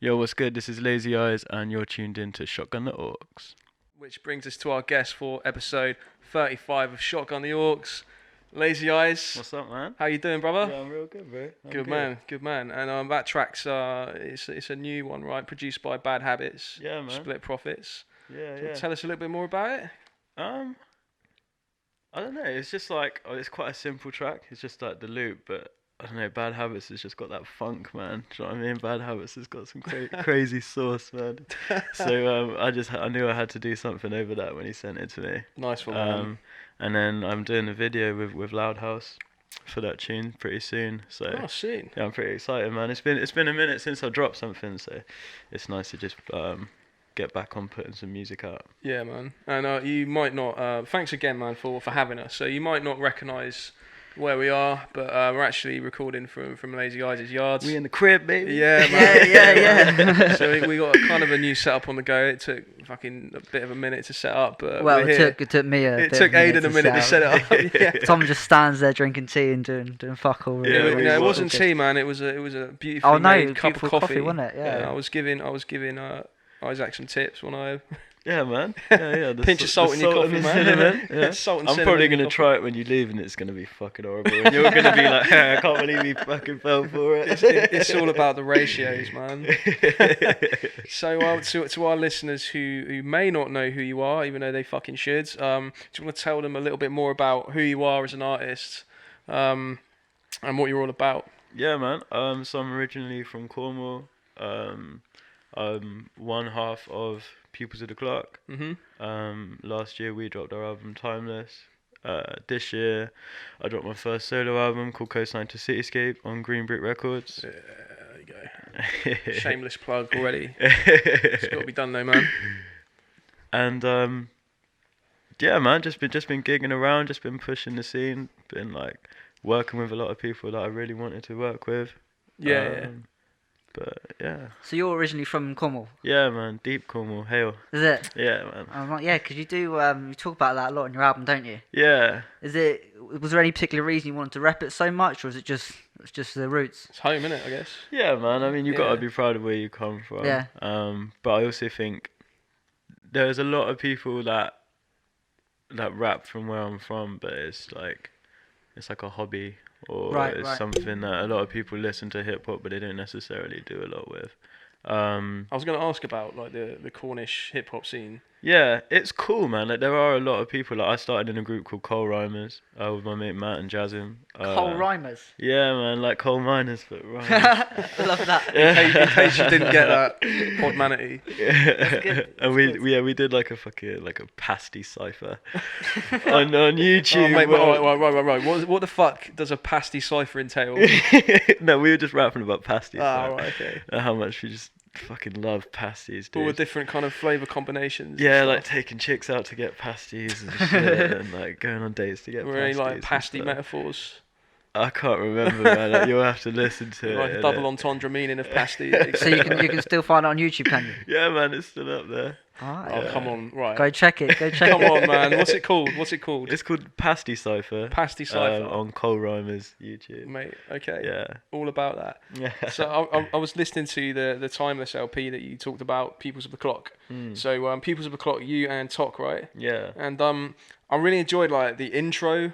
Yo, what's good? This is Lazy Eyez, and you're tuned in to Shotgun The Aux. Which brings us to our guest for episode 35 of Shotgun The Aux. Lazy Eyez, What's up, man? how you doing, brother? Yeah, I'm real good, bro. Good man, good man. And that track's it's a new one, right? Produced by Bad Habits. Yeah, man. Split Profits. Yeah, Do you yeah. tell us a little bit more about it? Um, I don't know. It's just like, it's quite a simple track. It's just like the loop, but I don't know. Bad Habits has just got that funk, man. Do you know what I mean? Bad Habits has got some crazy sauce, man. So I knew I had to do something over that when he sent it to me. Nice one, man. And then I'm doing a video with Loud House for that tune pretty soon. So Oh, shit. yeah, I'm pretty excited, man. It's been a minute since I dropped something, so it's nice to just get back on putting some music out. Yeah, man. And you might not. Thanks again, man, for having us. So you might not recognise where we are, but we're actually recording from Lazy Eyes' yards. We in the crib, baby. Yeah, man. Yeah. So we got kind of a new setup on the go. It took fucking a bit of a minute to set up, but Well, we're here. it took me a It bit took of a minute Aiden a minute to set it up. Yeah. Tom just stands there drinking tea and doing fuck all. Yeah, really. we it was wasn't tea, man. It was a beautifully Oh no, made cup of beautiful coffee. wasn't it? Yeah. I was giving Isaac some tips when I Yeah, man. Yeah. The pinch of salt in your coffee, and man. cinnamon, yeah. Salt and I'm cinnamon probably in your gonna coffee. try it when you leave, and it's gonna be fucking horrible. And you're gonna be like, I can't believe he fucking fell for it. It's all about the ratios, man. So to our listeners who may not know who you are, even though they fucking should, do you want to tell them a little bit more about who you are as an artist, and what you're all about? Yeah, man. So I'm originally from Cornwall. I'm one half of Pupils of the Clock. Last year we dropped our album Timeless. This year I dropped my first solo album called Coastline to Cityscape on Green Brick Records. There you go. Shameless plug already. It's got to be done though, man. And yeah, man, just been gigging around, just been pushing the scene, been like working with a lot of people that I really wanted to work with. Yeah. But yeah. So you're originally from Cornwall, Yeah, man, deep Cornwall, hail. is it? Yeah, man. I'm like, yeah, because you do. You talk about that a lot on your album, don't you? Yeah. Was there any particular reason you wanted to rep it so much, or was it just the roots? It's home, innit, I guess. Yeah, man. I mean, you Yeah. gotta be proud of where you come from. Yeah. But I also think there's a lot of people that rap from where I'm from, but it's like a hobby, or Right, it's right. something that a lot of people listen to hip hop, but they don't necessarily do a lot with. I was going to ask about like the Cornish hip hop scene. Yeah, it's cool, man. Like there are a lot of people. Like I started in a group called Coal Rhymers with my mate Matt and Jasmine. Coal rhymers. Yeah, man, like coal miners, but rhymes. I love that. In case you didn't get that, Podmanity. Yeah, good, and we did like a pasty cipher on Oh, YouTube. mate, right. What the fuck does a pasty cipher entail? No, we were just rapping about pasties. Ah, like, right, okay. how much we just fucking love pasties, All the dude. different kind of flavour combinations. Yeah, and like stuff. taking chicks out to get pasties and shit, and like going on dates to get Were any pasties. like and pasty stuff. metaphors? I can't remember, man. Like, you'll have to listen to Like it. a double innit? entendre meaning of pasty. So you can still find it on YouTube, can you? Yeah, man, it's still up there. Alright. Oh, come on, right. Go check it. Come on, man. What's it called? It's called Pasty Cipher. Pasty Cipher. On Coal Rhymers YouTube. Mate, okay. Yeah. All about that. Yeah. So I was listening to the Timeless LP that you talked about, Pupils of the Clock. So Pupils of the Clock, you and Tok, right? Yeah. And I really enjoyed like the intro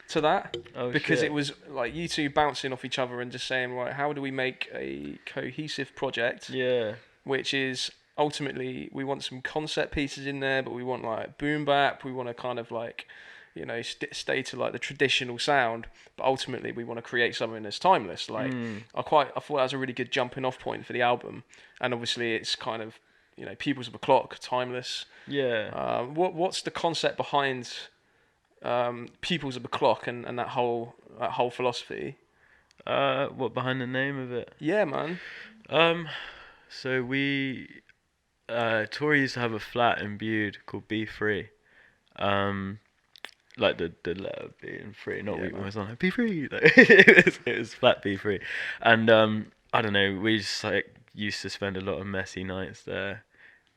to that Oh, because shit. it was like you two bouncing off each other and just saying, right, how do we make a cohesive project? Yeah. Which is ultimately we want some concept pieces in there, but we want like boom bap. We want to kind of like, you know, stay to like the traditional sound, but ultimately we want to create something that's timeless. Like I thought that was a really good jumping off point for the album, and obviously it's kind of, you know, Pupils of a Clock, timeless. Yeah. What's the concept behind Pupils of a Clock and that whole philosophy? What behind the name of it? Yeah, man. So we, Tori used to have a flat in Bude called B3. Like the letter being free, not Yeah, we man. was on like be free. Like, it was flat B3, and I don't know. We just like used to spend a lot of messy nights there,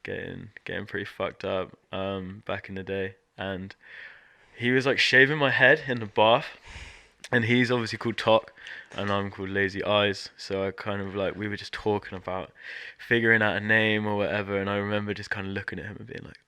getting pretty fucked up. Back in the day, and he was like shaving my head in the bath. And he's obviously called Tok, and I'm called Lazy Eyez. So I kind of like, we were just talking about figuring out a name or whatever, and I remember just kind of looking at him and being like,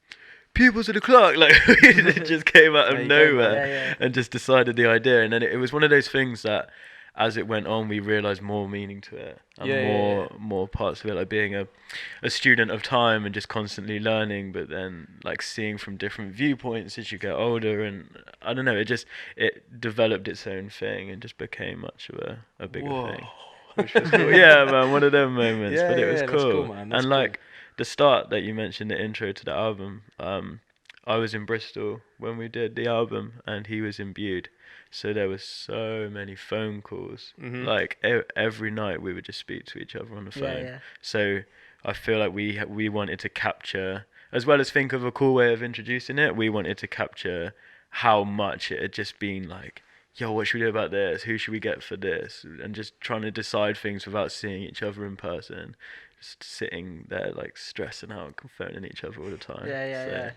Pupils of the Clock, like it just came out of nowhere and just decided the idea. And then it was one of those things that, as it went on, we realised more meaning to it and more parts of it, like being a student of time and just constantly learning, but then like seeing from different viewpoints as you get older. And I don't know, it developed its own thing and just became much of a bigger thing. Which was cool. Yeah, man, one of them moments. But it was cool. That's cool, man. That's and like the start that you mentioned, the intro to the album, I was in Bristol when we did the album, and he was in Bude. So there was so many phone calls. Like every night we would just speak to each other on the phone. So I feel like we wanted to capture, as well as think of a cool way of introducing it, we wanted to capture how much it had just been like, yo, what should we do about this? Who should we get for this? And just trying to decide things without seeing each other in person. Just sitting there like stressing out and phoning each other all the time. Yeah.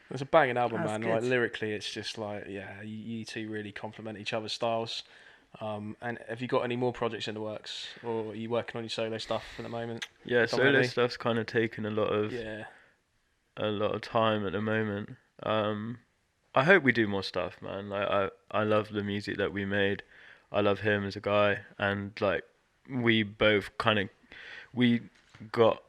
It's a banging album, That's man. good. Like lyrically, it's just like, you two really complement each other's styles. And have you got any more projects in the works, or are you working on your solo stuff at the moment? Yeah, solo stuff's kind of taken a lot of time at the moment. I hope we do more stuff, man. Like I love the music that we made. I love him as a guy, and like we both we got,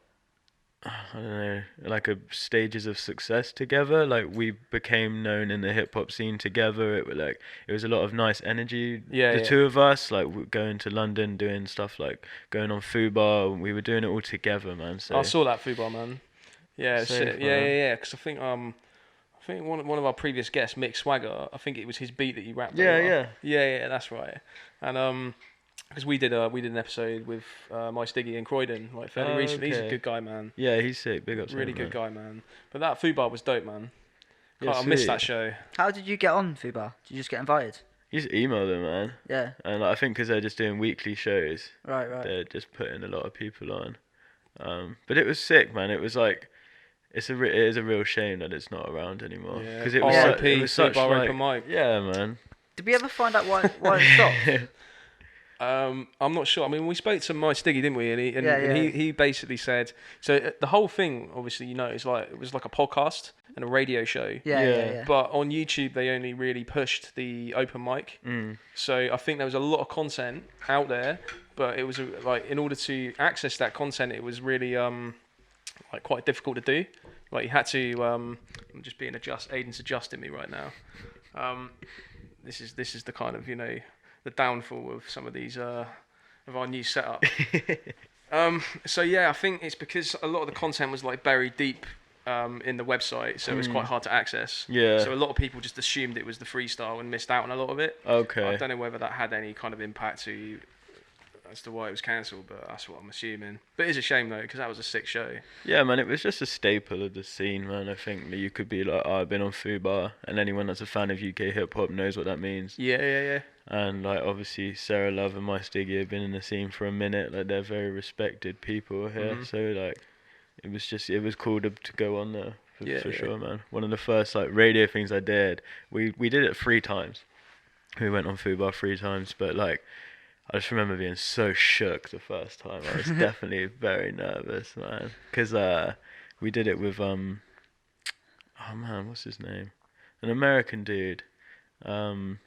I don't know, like a stages of success together. Like we became known in the hip hop scene together. It was a lot of nice energy. The two of us, like going to London, doing stuff like going on Fubar. We were doing it all together, man. So I saw that Fubar, man. Yeah, because I think one of our previous guests, Mick Swagger, I think it was his beat that you rapped over. Yeah, that's right. And because we did an episode with my Stiggy in Croydon like fairly recently. He's a good guy, man. Yeah, he's sick. Big up to really him, good guy, man. But that Fubar was dope, man. Yeah, I missed that show. How did you get on Fubar? Did you just get invited? You just email them, man. Yeah. And like, I think because they're just doing weekly shows, Right. they're just putting a lot of people on. But it was sick, man. It was like, it is a real shame that it's not around anymore. Because it was such like, open mic. Yeah, man. Did we ever find out why it stopped? I'm not sure. I mean, we spoke to my Stiggy, didn't we? And he basically said, so the whole thing, obviously, it was like a podcast and a radio show. Yeah. But on YouTube, they only really pushed the open mic. So I think there was a lot of content out there, but it was like, in order to access that content, it was really like quite difficult to do. Like you had to. I'm just being Aiden's adjusting me right now. This is the kind of the downfall of some of these of our new setup. So yeah, I think it's because a lot of the content was like buried deep in the website, so it was quite hard to access. Yeah. So a lot of people just assumed it was the freestyle and missed out on a lot of it. Okay. I don't know whether that had any kind of impact as to why it was cancelled, but that's what I'm assuming. But it is a shame though, because that was a sick show. Yeah, man, it was just a staple of the scene, man. I think that you could be like, I've been on Fubar, and anyone that's a fan of UK hip hop knows what that means. Yeah. And like obviously Sarah Love and My Stiggy have been in the scene for a minute. Like they're very respected people here. So like it was cool to go on there for sure, man. One of the first like radio things I did. We did it 3 times. We went on Fubar 3 times, but like I just remember being so shook the first time. I was definitely very nervous, man, because we did it with oh man, what's his name? An American dude, and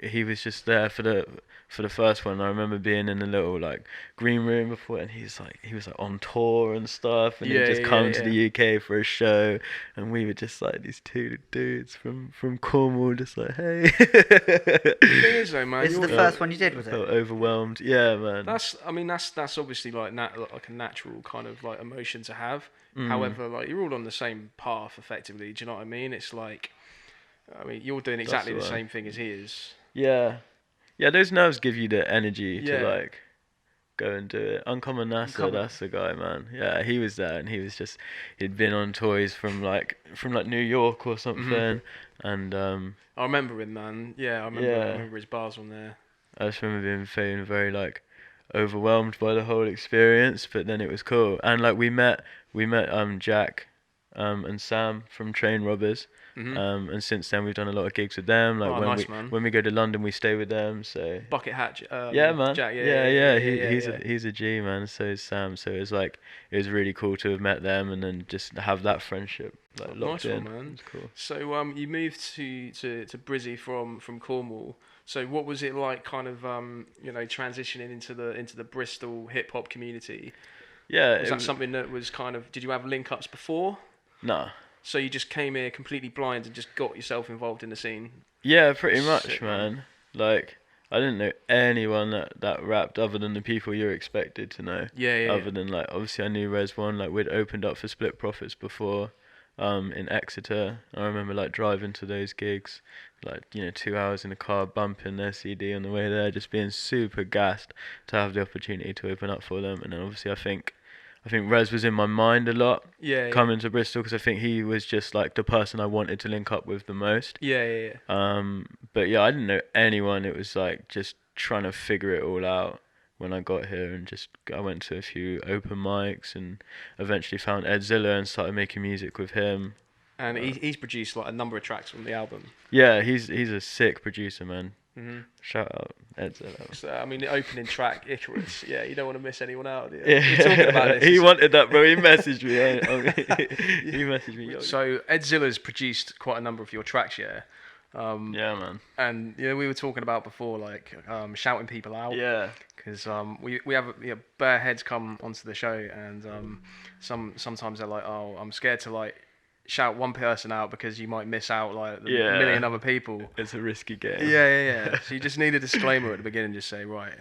he was just there for the first one. I remember being in the little like green room before, and he was like on tour and stuff, and he'd just come to the UK for a show, and we were just like these 2 dudes from Cornwall, just like, hey. The thing is though, man, This is the first one you did, was it? Felt overwhelmed. Yeah, man. That's obviously like like a natural kind of like emotion to have. However, like you're all on the same path effectively. Do you know what I mean? It's like, I mean, you're doing exactly the same thing as he is. Yeah, those nerves give you the energy to like go and do it. Uncommon NASA, that's the guy, man. Yeah, he was there, and he'd been on tours from like New York or something, and I remember him, man. Yeah, I remember his bars on there. I just remember feeling very like overwhelmed by the whole experience, but then it was cool. And like we met Jack, and Sam from Train Robbers. And since then we've done a lot of gigs with them. Like when we go to London, we stay with them. So Bucket Hat. yeah, man. Jack, He's a G, man. So is Sam. So it was really cool to have met them and then just have that friendship locked in. Man. It's cool. So you moved to Brizzy from Cornwall. So what was it like, kind of transitioning into the Bristol hip hop community? Yeah, was that something that was kind of? Did you have link ups before? No. So you just came here completely blind and just got yourself involved in the scene? Yeah, pretty much, man. Like, I didn't know anyone that rapped other than the people you're expected to know. Yeah. Other than, like, obviously I knew Res One, like, we'd opened up for Split Profits before, in Exeter. I remember, like, driving to those gigs, like, 2 hours in the car, bumping their CD on the way there, just being super gassed to have the opportunity to open up for them. And then obviously I think Rez was in my mind a lot coming to Bristol, because I think he was just like the person I wanted to link up with the most. Yeah. But yeah, I didn't know anyone. It was like just trying to figure it all out when I got here, and I went to a few open mics and eventually found Ed Zilla and started making music with him. And he's produced like a number of tracks from the album. Yeah, he's a sick producer, man. Mm-hmm. Shout out Ed Zilla. So, I mean, the opening track, Icarus. Yeah, you don't want to miss anyone out, do you? Yeah. You're talking about this. He wanted that, bro. He messaged me. He messaged me. So Ed Zilla's produced quite a number of your tracks, yeah. Yeah, man. And we were talking about before, like shouting people out. Yeah. Because we have bare heads come onto the show, and sometimes they're like, oh, I'm scared to like shout one person out because you might miss out like a million other people. It's a risky game. Yeah. So you just need a disclaimer at the beginning, just say, right,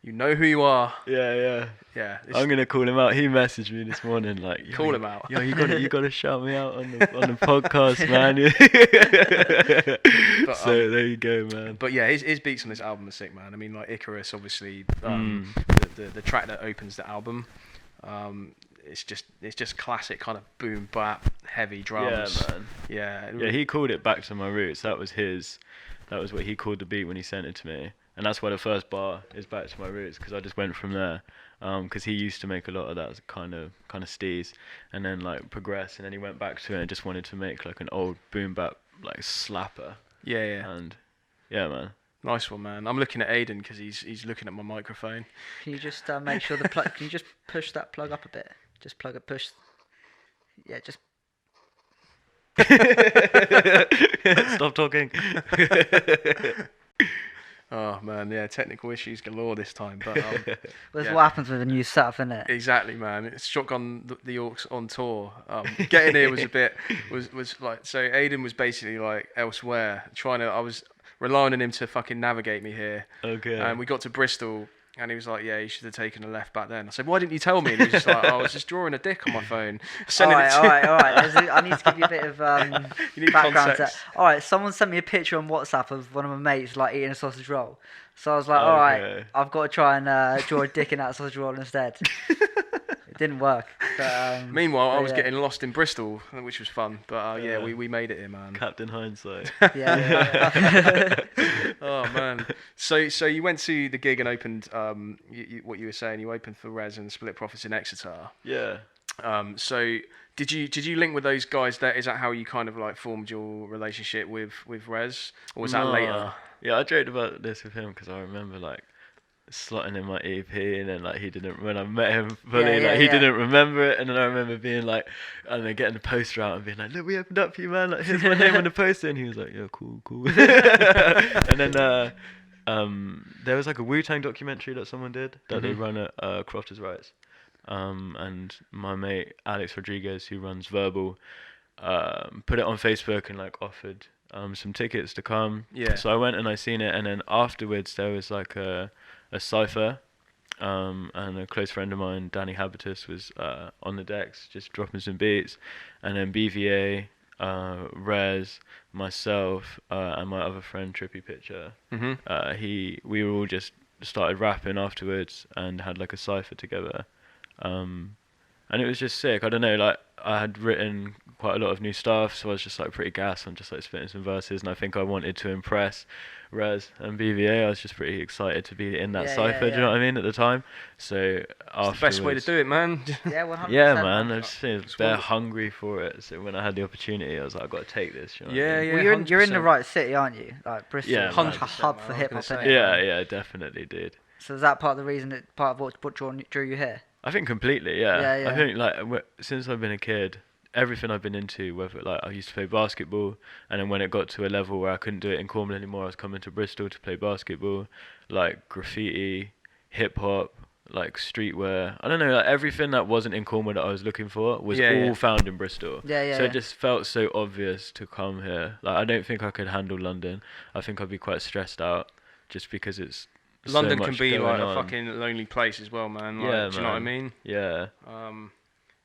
you know who you are. Yeah. I'm gonna call him out. He messaged me this morning, like, call him out. Yo, you gotta shout me out on the podcast, man. But, so there you go, man. But yeah, his beats on this album are sick, man. I mean, like Icarus, obviously, the track that opens the album. It's just classic kind of boom bap, heavy drums. Yeah, man. Yeah, he called it Back to My Roots. That was what he called the beat when he sent it to me, and that's why the first bar is Back to My Roots, because I just went from there. Because he used to make a lot of that kind of steez, and then like progress, and then he went back to it and just wanted to make like an old boom bap like slapper. Yeah. And yeah, man. Nice one, man. I'm looking at Aiden because he's looking at my microphone. Can you just make sure the plug? Can you just push that plug up a bit? Just plug it, push. Yeah, just. Stop talking. Oh man, yeah, technical issues galore this time. But that's what happens with a new setup, isn't it? Exactly, man. It's Shotgun The Aux on tour. Getting here was like, so Aiden was basically like elsewhere I was relying on him to fucking navigate me here. Okay. And we got to Bristol. And he was like, yeah, you should have taken a left back then. I said, why didn't you tell me? And he was just like, I was just drawing a dick on my phone. All right. I need to give you a bit of background. All right, someone sent me a picture on WhatsApp of one of my mates like eating a sausage roll. So I was like, all right, I've got to try and draw a dick in that sausage roll instead. It didn't work. But, meanwhile, I was getting lost in Bristol, which was fun. But we made it here, man. Captain Hindsight. Yeah. Oh man. So you went to the gig and opened. What you were saying, you opened for Rez and Split Profits in Exeter. Yeah. So did you link with those guys there? Is that how you kind of like formed your relationship with Rez, or was that later? Yeah, I joked about this with him because I remember like slotting in my EP, and then like when I met him fully, he didn't remember it, and then I remember being like, and then getting the poster out and being like, look, we opened up for you, man, like here's my name on the poster, and he was like, yeah, cool. And then there was like a Wu Tang documentary that someone did that they run at Crofters Rights, and my mate Alex Rodriguez, who runs Verbal, put it on Facebook and like offered some tickets to come. Yeah. So I went and I seen it, and then afterwards there was like a cypher, and a close friend of mine, Danny Habitus, was on the decks just dropping some beats, and then BVA, Rez, myself, and my other friend Trippy Pitcher, we were all just started rapping afterwards and had like a cypher together, and and it was just sick. I don't know, like I had written quite a lot of new stuff, so I was just like pretty gassed on just like spitting some verses, and I think I wanted to impress Rez and BVA. I was just pretty excited to be in that cipher. Do you know what I mean at the time? So it's the best way to do it, man. Yeah, 100%. Yeah, man. I just think they're hungry for it. So when I had the opportunity, I was like, I got to take this. You know what I mean? Well, you're in the right city, aren't you? Like Bristol, yeah, a hub for hip hop. Yeah, definitely, dude. So is that part of the reason that part of what drew you here? I think completely, yeah. Yeah. I think like since I've been a kid, everything I've been into, whether like I used to play basketball, and then when it got to a level where I couldn't do it in Cornwall anymore, I was coming to Bristol to play basketball, like graffiti, hip hop, like streetwear. I don't know, like everything that wasn't in Cornwall that I was looking for was all found in Bristol. So it just felt so obvious to come here. Like I don't think I could handle London. I think I'd be quite stressed out just because it's London so can be like a fucking lonely place as well, man. Like, yeah, do you know what I mean? Yeah.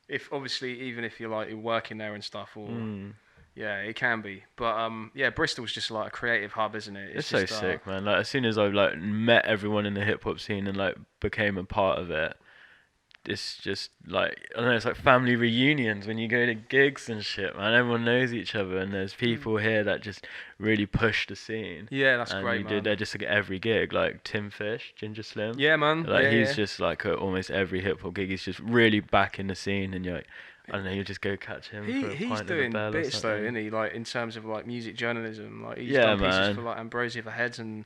If obviously even if you're like working there and stuff, or yeah, it can be. But yeah, Bristol's just like a creative hub, isn't it? It's so sick, man. Like as soon as I like met everyone in the hip hop scene and like became a part of it, it's just like I don't know. It's like family reunions when you go to gigs and shit, man. Everyone knows each other, and there's people here that just really push the scene. Yeah, that's great, man. They're just like at every gig, like Tim Fish, Ginger Slim. Yeah, man. Like he's just like at almost every hip hop gig. He's just really back in the scene, and you're like, I don't know, you just go catch him. He's doing bits though, isn't he? Like in terms of like music journalism, like he's done pieces for like Ambrosia for Heads and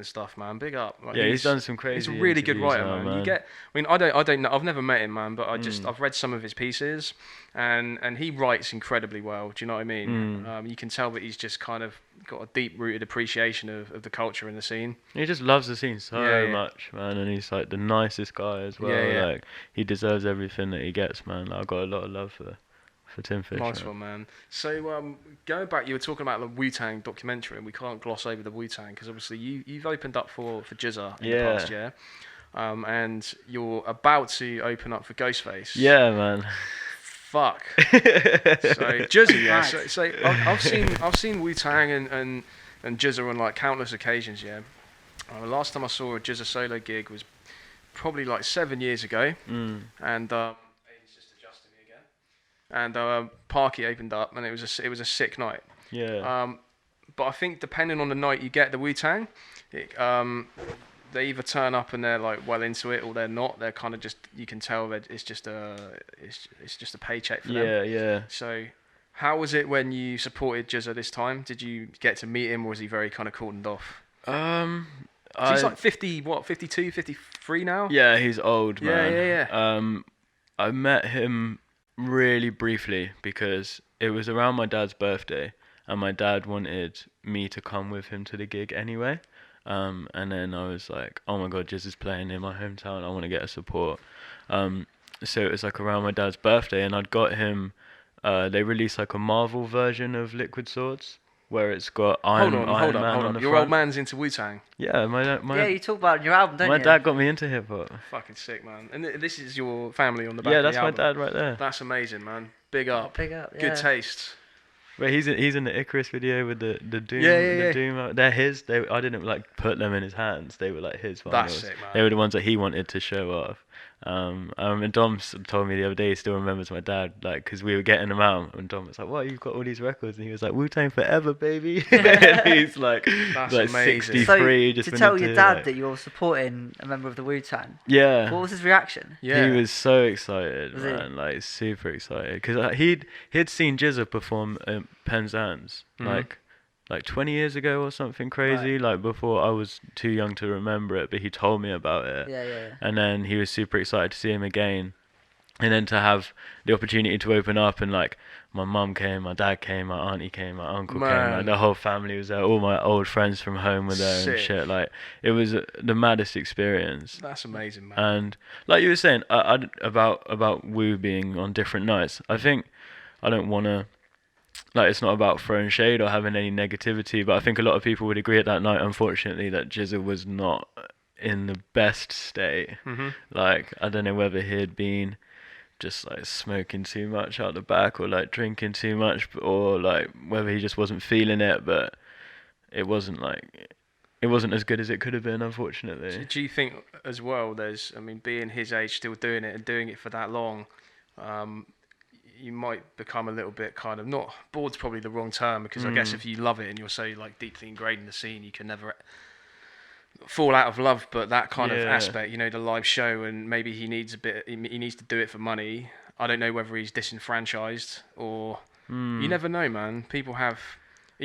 stuff, man. Big up. Like, he's done some crazy. He's a really good writer, man. You get, I mean, I don't know. I've never met him, man, but I've read some of his pieces, and he writes incredibly well. Do you know what I mean? You can tell that he's just kind of got a deep-rooted appreciation of the culture and the scene. He just loves the scene so much, man, and he's like the nicest guy as well. Like he deserves everything that he gets, man. Like, I've got a lot of love for Tim Fish. Nice one, man. So going back, you were talking about the Wu Tang documentary, and we can't gloss over the Wu Tang because obviously you've opened up for Jizza in the past year, and you're about to open up for Ghostface. Yeah, man. Fuck. So Jizza, yeah. So I've seen Wu Tang and Jizza on like countless occasions. Yeah. The last time I saw a Jizza solo gig was probably like 7 years ago, and. And Parky opened up, and it was a sick night. Yeah. But I think depending on the night you get the Wu-Tang, they either turn up and they're like well into it, or they're not. They're kind of just, you can tell that it's just a paycheck for them. Yeah. So how was it when you supported Jizza this time? Did you get to meet him, or was he very kind of cordoned off? He's like 52, 53 now? Yeah, he's old, man. Yeah. I met him really briefly because it was around my dad's birthday, and my dad wanted me to come with him to the gig anyway. And then I was like, oh my god, Jizz is playing in my hometown, I want to get a support. So it was like around my dad's birthday, and I'd got him, they released like a Marvel version of Liquid Swords, where it's got Iron Man on the Your front. old man's into Wu-Tang. Yeah, my you talk about it in your album, don't you? My dad got me into hip hop. Fucking sick, man. And this is your family on the back. Yeah, of the that's my album. dad right there. That's amazing, man. Big up. Yeah. Good taste. Wait, he's in the Icarus video with the Doom. Yeah. Doom. They're his. I didn't like put them in his hands. They were like his. That's sick, man. They were the ones that he wanted to show off. And Dom told me the other day he still remembers my dad, like, because we were getting them out, and Dom was like, "What? You've got all these records?" And he was like, "Wu Tang forever, baby." And he's like, that's like amazing. 63. So just to tell your dad like, that you're supporting a member of the Wu Tang. Yeah. What was his reaction? Yeah. He was so excited, Was man. Like super excited, because he'd seen Jizza perform at Penzance, like 20 years ago or something crazy, Right. like before I was too young to remember it, but he told me about it. Yeah. And then he was super excited to see him again, and then to have the opportunity to open up, and like my mum came, my dad came, my auntie came, my uncle came, like the whole family was there, all my old friends from home were there. Sick. And shit, like it was the maddest experience. That's amazing, man. And like you were saying about Wu being on different nights, I think I don't want to, like, it's not about throwing shade or having any negativity, but I think a lot of people would agree at that night, unfortunately, that Jizza was not in the best state. Like, I don't know whether he'd been just like smoking too much out the back, or like drinking too much, or like whether he just wasn't feeling it, but it wasn't as good as it could have been, unfortunately. So do you think as well, being his age, still doing it and doing it for that long, you might become a little bit kind of, not bored's probably the wrong term, because I guess if you love it and you're so like deeply ingrained in the scene, you can never fall out of love. But that kind of aspect, the live show, and maybe he needs to do it for money. I don't know whether he's disenfranchised or you never know, man. He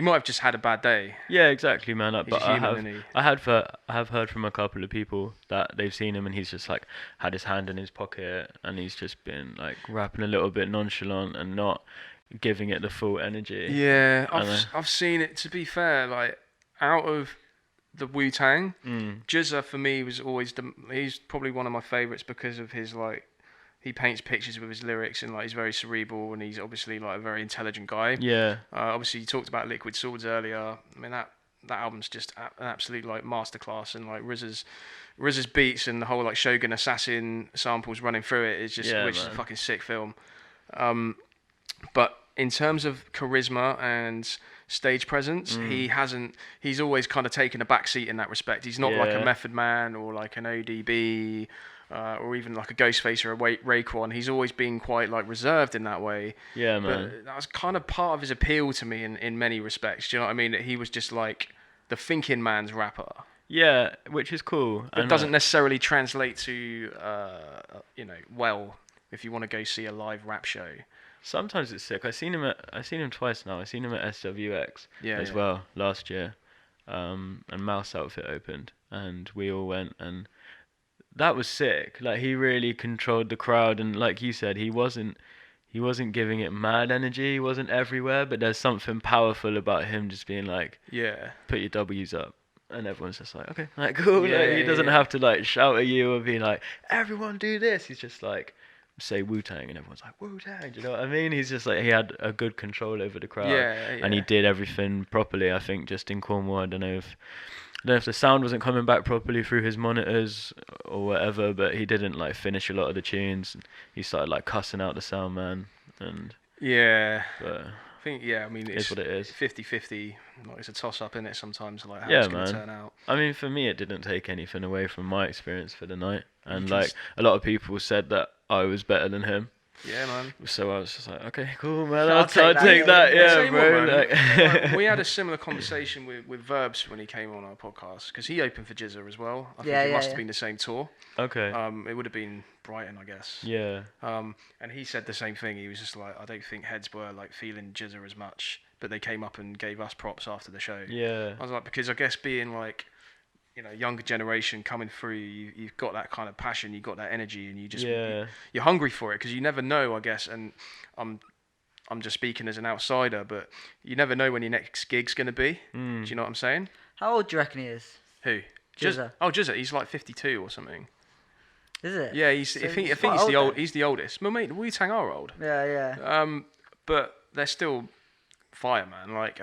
might have just had a bad day. Yeah, exactly, man. He's a human, I have heard from a couple of people that they've seen him and he's just like had his hand in his pocket and he's just been like rapping a little bit nonchalant and not giving it the full energy. Yeah, I've seen it. To be fair, like out of the Wu Tang, Jizza for me was always he's probably one of my favorites because of his like. He paints pictures with his lyrics and like he's very cerebral and he's obviously like a very intelligent guy. Yeah. Obviously you talked about Liquid Swords earlier. I mean that album's just an absolute like masterclass, and like RZA's beats and the whole like Shogun Assassin samples running through it is just which is a fucking sick film. But in terms of charisma and stage presence, he's always kind of taken a back seat in that respect. He's not like a Method Man or like an ODB. Or even like a Ghostface or a Raekwon. He's always been quite like reserved in that way. Yeah, man. But that was kind of part of his appeal to me in many respects. Do you know what I mean? That he was just like the thinking man's rapper. Yeah, which is cool. It doesn't necessarily translate to, well, if you want to go see a live rap show. Sometimes it's sick. I've seen him twice now. I've seen him at SWX as well last year. And Mouse Outfit opened, and we all went and. That was sick. Like he really controlled the crowd, and like you said, he wasn't giving it mad energy. He wasn't everywhere, but there's something powerful about him just being like, put your W's up, and everyone's just like, okay, like cool. He doesn't have to like shout at you or be like, everyone do this. He's just like, say Wu Tang, and everyone's like Wu Tang. Do you know what I mean? He's just like he had a good control over the crowd, and he did everything properly. I think just in Cornwall, I don't know if the sound wasn't coming back properly through his monitors or whatever, but he didn't like finish a lot of the tunes. He started like cussing out the sound man, and but I think I mean it's what it is. 50-50. Like it's a toss up in it sometimes, like how it's gonna turn out. I mean, for me, it didn't take anything away from my experience for the night, and like a lot of people said that I was better than him. Yeah, man. So I was just like, okay, cool, man. I'll take that. Yeah, bro. Like, we had a similar conversation with Verbs when he came on our podcast, because he opened for Jizza as well. I think it must have been the same tour. Okay. It would have been Brighton, I guess. Yeah. And he said the same thing. He was just like, I don't think heads were like feeling Jizza as much, but they came up and gave us props after the show. Yeah. I was like, because I guess being like, younger generation coming through, you've got that kind of passion, you've got that energy, and you just you're hungry for it, because you never know, I guess. And I'm just speaking as an outsider, but you never know when your next gig's gonna be. Do you know what I'm saying? How old do you reckon he is? Who? Jizza. Oh, Jizza. He's like 52 or something. Is it? Yeah, I think he's the oldest. Well, mate, the Wu Tang are old. Yeah. But they're still fire, man. Like,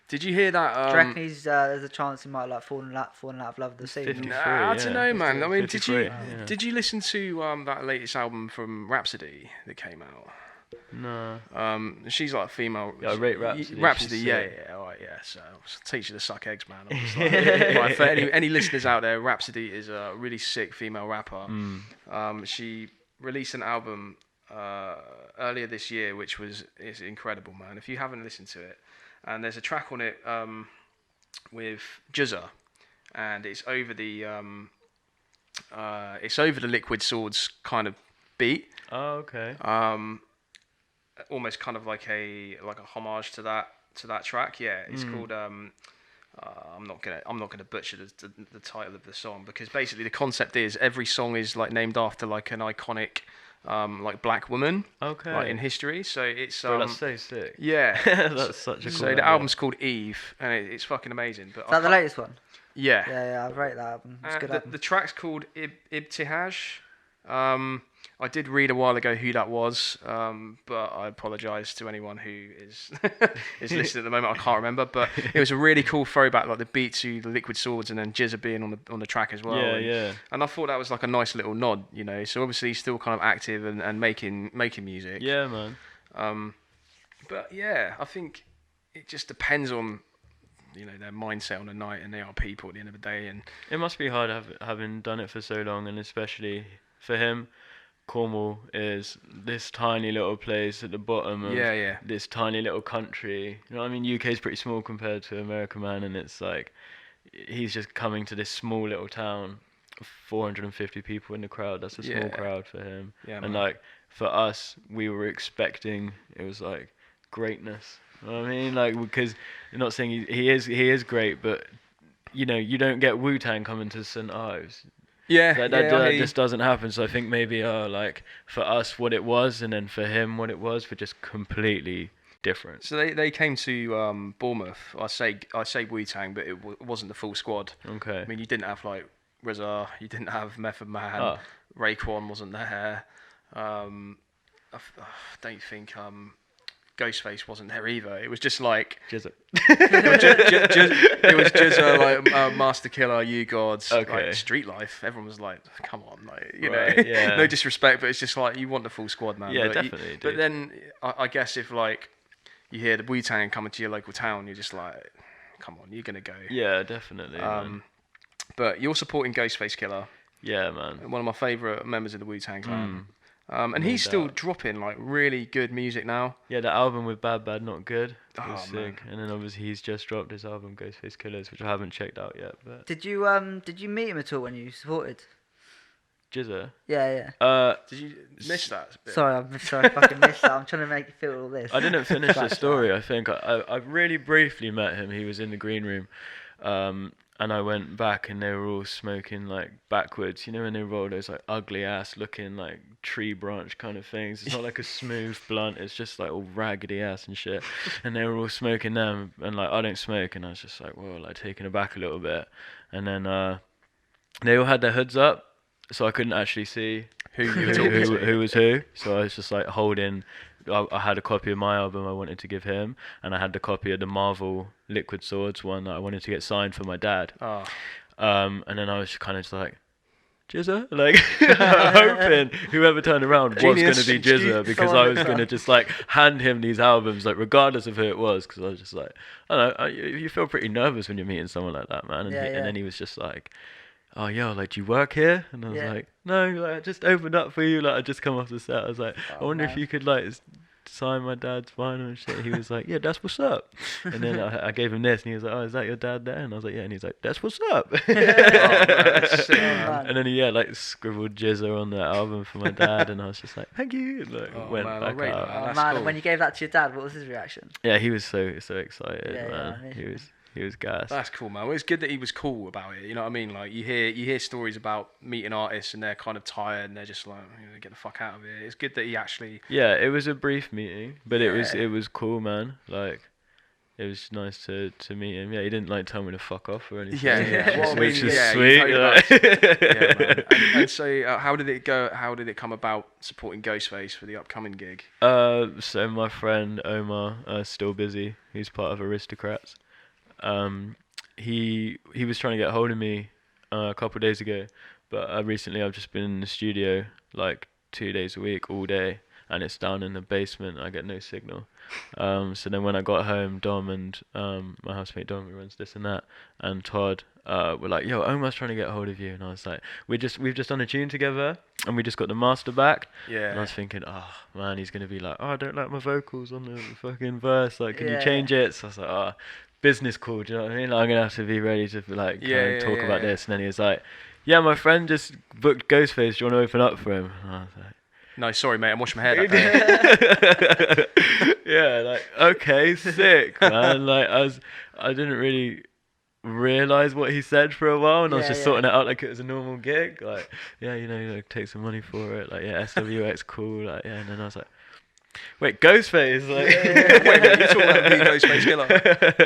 did you hear that? Do you reckon there's a chance he might like fallen out of love with the scene? I don't know, man. I mean, did you listen to that latest album from Rhapsody that came out? No. She's like a female. Yeah, I rate Rhapsody. Rhapsody, alright, yeah. So I'll teach you to suck eggs, man. Like, for any listeners out there, Rhapsody is a really sick female rapper. She released an album earlier this year, which is incredible, man. If you haven't listened to it, and there's a track on it with Jizza, and it's over the Liquid Swords kind of beat. Oh, okay. Almost kind of like a homage to that track. Yeah, it's called. I'm not gonna butcher the title of the song, because basically the concept is every song is like named after like an iconic like black woman, like in history. So it's Bro, that's so sick. Yeah, that's such a cool. So the album's called Eve, and it's fucking amazing. But is that the latest one? Yeah. Yeah, I've rated that album. It's a good album. The track's called Ibtihaj. I did read a while ago who that was, but I apologise to anyone who is listening at the moment. I can't remember, but it was a really cool throwback, like the beat to the Liquid Swords, and then Jizza being on the track as well. Yeah. And I thought that was like a nice little nod, So obviously he's still kind of active and making music. Yeah, man. But yeah, I think it just depends on their mindset on the night, and they are people at the end of the day. And it must be hard having done it for so long, and especially for him. Cornwall is this tiny little place at the bottom of this tiny little country. You know what I mean? UK's pretty small compared to America, man, and it's like he's just coming to this small little town, 450 people in the crowd. That's a small crowd for him. Yeah, and like for us, we were expecting it was like greatness. You know what I mean? Like, because you're not saying he is great, but you know, you don't get Wu Tang coming to St. Ives. Yeah, that just doesn't happen. So I think maybe like for us what it was, and then for him what it was, were just completely different. So they came to Bournemouth. I say Wu Tang, but it wasn't the full squad. Okay. I mean, you didn't have like RZA, you didn't have Method Man, Raekwon wasn't there. I don't think Ghostface wasn't there either. It was just like Jizza. It was just like Master Killer, You Gods, like Street Life. Everyone was like, "Come on, like you know, no disrespect, but it's just like you want the full squad, man." Yeah, but definitely. But then I guess if like you hear the Wu Tang coming to your local town, you're just like, "Come on, you're gonna go." Yeah, definitely. But you're supporting Ghostface Killer. Yeah, man. One of my favourite members of the Wu Tang Clan. And he's still dropping like really good music now. Yeah, the album with Bad Bad Not Good was sick. And then obviously he's just dropped his album Ghostface Killers, which I haven't checked out yet. But did you meet him at all when you supported? Jizza? Yeah. Did you miss that bit? Sorry, I fucking missed that. I'm trying to make you feel all this. I didn't finish the story. I think I really briefly met him. He was in the green room. And I went back and they were all smoking like backwards, you know, when they roll those like ugly ass looking like tree branch kind of things. It's not like a smooth blunt, it's just like all raggedy ass and shit. And they were all smoking them and like I don't smoke, and I was just like, whoa, like taken aback a little bit. And then they all had their hoods up, so I couldn't actually see who was who. So I was just like holding. I had a copy of my album I wanted to give him, and I had the copy of the Marvel Liquid Swords one that I wanted to get signed for my dad. And then I was kind of just like, Jizza? Like, hoping whoever turned around was going to be Jizza, because I was going to just like hand him these albums, like regardless of who it was, because I was just like, I don't know, you feel pretty nervous when you're meeting someone like that, man. And then he was just like, oh, yo, like, do you work here? And I was like, no, like, I just opened up for you, like, I just come off the set. I was like, I wonder if you could, like, sign my dad's vinyl and shit. He was like, yeah, that's what's up. And then I gave him this, and he was like, oh, is that your dad there? And I was like, yeah. And he's like, that's what's up. And then he, like, scribbled Jizza on the album for my dad, and I was just like, thank you. And, like, went back out. Man, cool. When you gave that to your dad, what was his reaction? Yeah, he was so excited, man. He was gassed. That's cool, man. Well, it's good that he was cool about it. You know what I mean? Like you hear stories about meeting artists and they're kind of tired and they're just like, get the fuck out of here. It's good that he actually. Yeah, it was a brief meeting, but it was cool, man. Like, it was nice to meet him. Yeah, he didn't like tell me to fuck off or anything. Which is sweet. Yeah, man. And so, how did it go? How did it come about supporting Ghostface for the upcoming gig? So my friend Omar, still busy. He's part of Aristocrats. He was trying to get hold of me a couple of days ago, but recently I've just been in the studio like 2 days a week all day, and it's down in the basement. I get no signal. So then when I got home, Dom and my housemate Dom, who runs this and that, and Todd were like, yo, Omar's trying to get hold of you. And I was like, we've just done a tune together, and we just got the master back. Yeah. And I was thinking, oh man, he's gonna be like, oh, I don't like my vocals on the fucking verse, like, can you change it? So I was like, oh, business call, do you know what I mean? Like, I'm gonna have to be ready to like talk about this. And then he was like, yeah, my friend just booked Ghostface, do you want to open up for him? And I was like, no, sorry mate, I'm washing my hair that day. Yeah, like, okay, sick, man. Like, I didn't really realise what he said for a while, and I was just sorting it out like it was a normal gig. Like, yeah, you know, take some money for it. Like, yeah, SWX cool. Like, yeah, and then I was like, wait, Ghostface? Like, wait a minute, you're talking about the Ghostface Killer?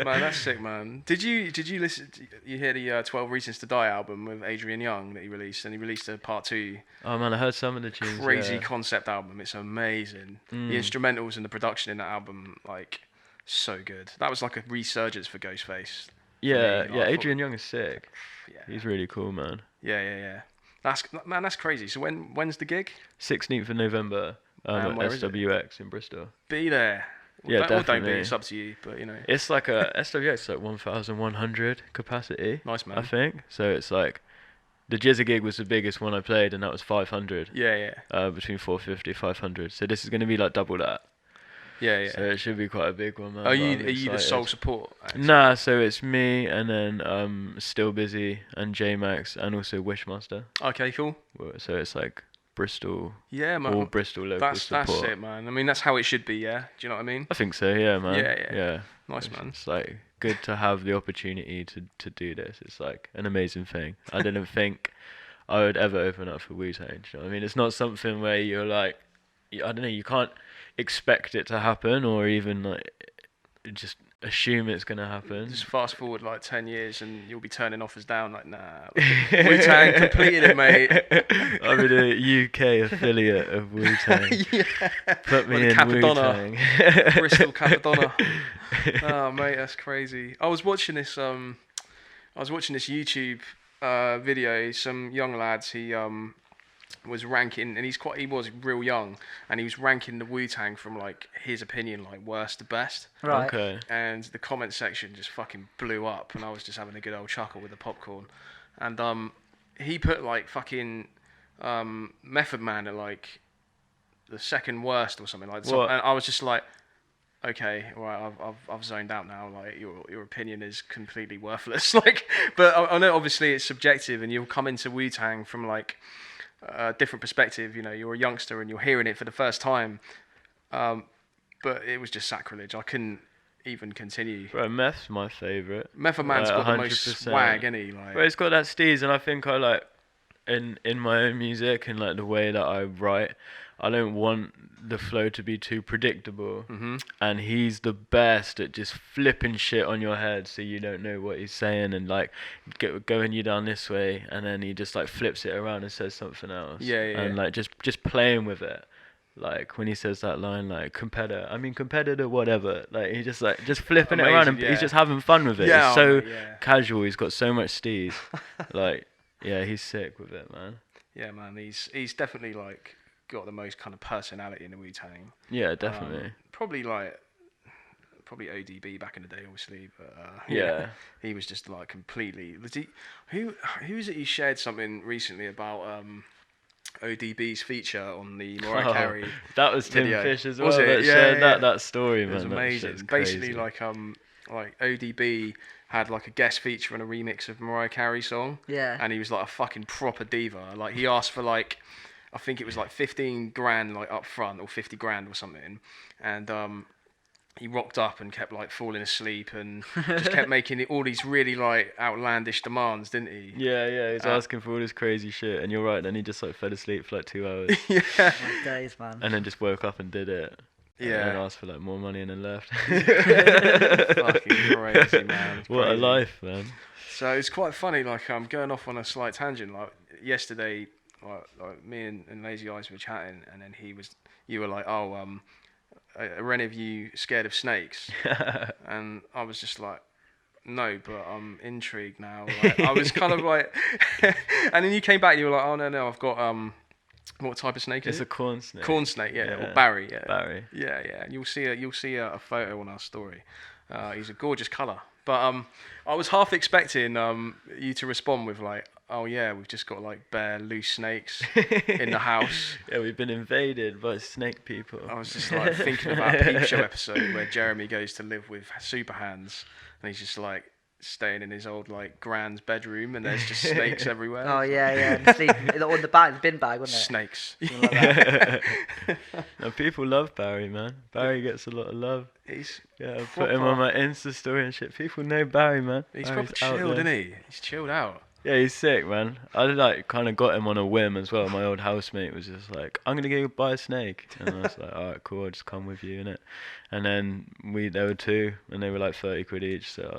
Man, that's sick, man. Did you listen? You hear the 12 Reasons to Die album with Adrian Young that he released, and he released a part 2. Oh man, I heard some of the tunes. Crazy concept album. It's amazing. The instrumentals and the production in that album, like, so good. That was like a resurgence for Ghostface. Yeah, Adrian Young is sick. Yeah, he's really cool, man. Yeah. That's crazy. So when's the gig? 16th of November. At SWX in Bristol. Be there. Well, definitely. Don't be. It's up to you, but you know. It's like a SWX, like 1,100 capacity. Nice, man. I think so. It's like the Jizza gig was the biggest one I played, and that was 500. Yeah. Between 450, 500. So this is going to be like double that. Yeah. So it should be quite a big one, man. Are you the sole support? Actually? Nah, so it's me and then Still Busy and J-Max and also Wishmaster. Okay, cool. So it's like Bristol. Yeah, man. All Bristol local support. That's it, man. I mean, that's how it should be, yeah? Do you know what I mean? I think so, yeah, man. Yeah. Nice, man. It's like good to have the opportunity to do this. It's like an amazing thing. I didn't think I would ever open up for Wu Tang. You know what I mean? It's not something where you're like, I don't know, you can't expect it to happen or even like just assume it's gonna happen. Just fast forward like 10 years and you'll be turning offers down like, nah, Wu Tang completed it, mate. I'm in a UK affiliate of Wu Tang. Put me in Wu Tang. Bristol Capadonna. Oh mate, that's crazy. I was watching this YouTube video. Some young lads. He was ranking, and he was real young, and he was ranking the Wu Tang from like his opinion, like worst to best. Right. Okay. And the comment section just fucking blew up, and I was just having a good old chuckle with the popcorn, and he put like fucking Method Man at like the second worst or something like that. And I was just like, okay, right, I've zoned out now. Like your opinion is completely worthless. Like, but I know obviously it's subjective, and you'll come into Wu Tang from like a different perspective. You know, you're a youngster and you're hearing it for the first time. But it was just sacrilege. I couldn't even continue. Bro, Meth's my favourite. Method Man's got 100%. The most swag, ain't he? Like, bro, it's got that steez, and I think I like in my own music and like the way that I write, I don't want the flow to be too predictable. Mm-hmm. And he's the best at just flipping shit on your head so you don't know what he's saying and like going you down this way, and then he just like flips it around and says something else. Yeah. And like just playing with it. Like when he says that line, like competitor, whatever. Like he just flipping it around, and he's just having fun with it. Yeah, it's so casual. He's got so much steez. Like, yeah, he's sick with it, man. Yeah, man. He's definitely like got the most kind of personality in the Wu Tang. Yeah, definitely. Probably ODB back in the day, obviously, but yeah, he was just like completely. Who is it? He shared something recently about ODB's feature on the Mariah Carey. That was video. Tim Fish as well. Was it? That shared that story, man. It was amazing. Basically, like ODB had like a guest feature on a remix of Mariah Carey song. Yeah. And he was like a fucking proper diva. Like he asked for like, I think it was like 15 grand like up front or 50 grand or something, and he rocked up and kept like falling asleep and just kept making all these really like outlandish demands, didn't he? Yeah, he was asking for all this crazy shit, and you're right. Then he just like fell asleep for like 2 hours. Yeah. My days, man. And then just woke up and did it. Yeah. And then asked for like more money and then left. Fucking crazy, man. What a life, man. So it's quite funny. Like I'm going off on a slight tangent. Like yesterday, like me and Lazy Eyez were chatting, and then you were like, oh, are any of you scared of snakes? And I was just like, no, but I'm intrigued now. Like, I was kind of like, and then you came back and you were like, oh no, I've got what type of snake is it? It's a corn snake. Corn snake, yeah. Or Barry, yeah. Barry. Yeah. And you'll see a photo on our story. He's a gorgeous colour. But I was half expecting you to respond with like, oh yeah, we've just got like bare loose snakes in the house. Yeah, we've been invaded by snake people. I was just like thinking about a Peep Show episode where Jeremy goes to live with Super Hands, and he's just like staying in his old like grand's bedroom, and there's just snakes everywhere. Oh yeah. On the bag, the bin bag, wasn't it? Snakes. Like that. No, people love Barry, man. Barry gets a lot of love. He's I put him on my Insta story and shit. People know Barry, man. He's Barry's proper chilled, isn't he? He's chilled out. Yeah, he's sick, man. I like kind of got him on a whim as well. My old housemate was just like, I'm gonna go buy a snake, and I was like, alright, cool, I'll just come with you, innit? And then there were two, and they were like 30 quid each, so I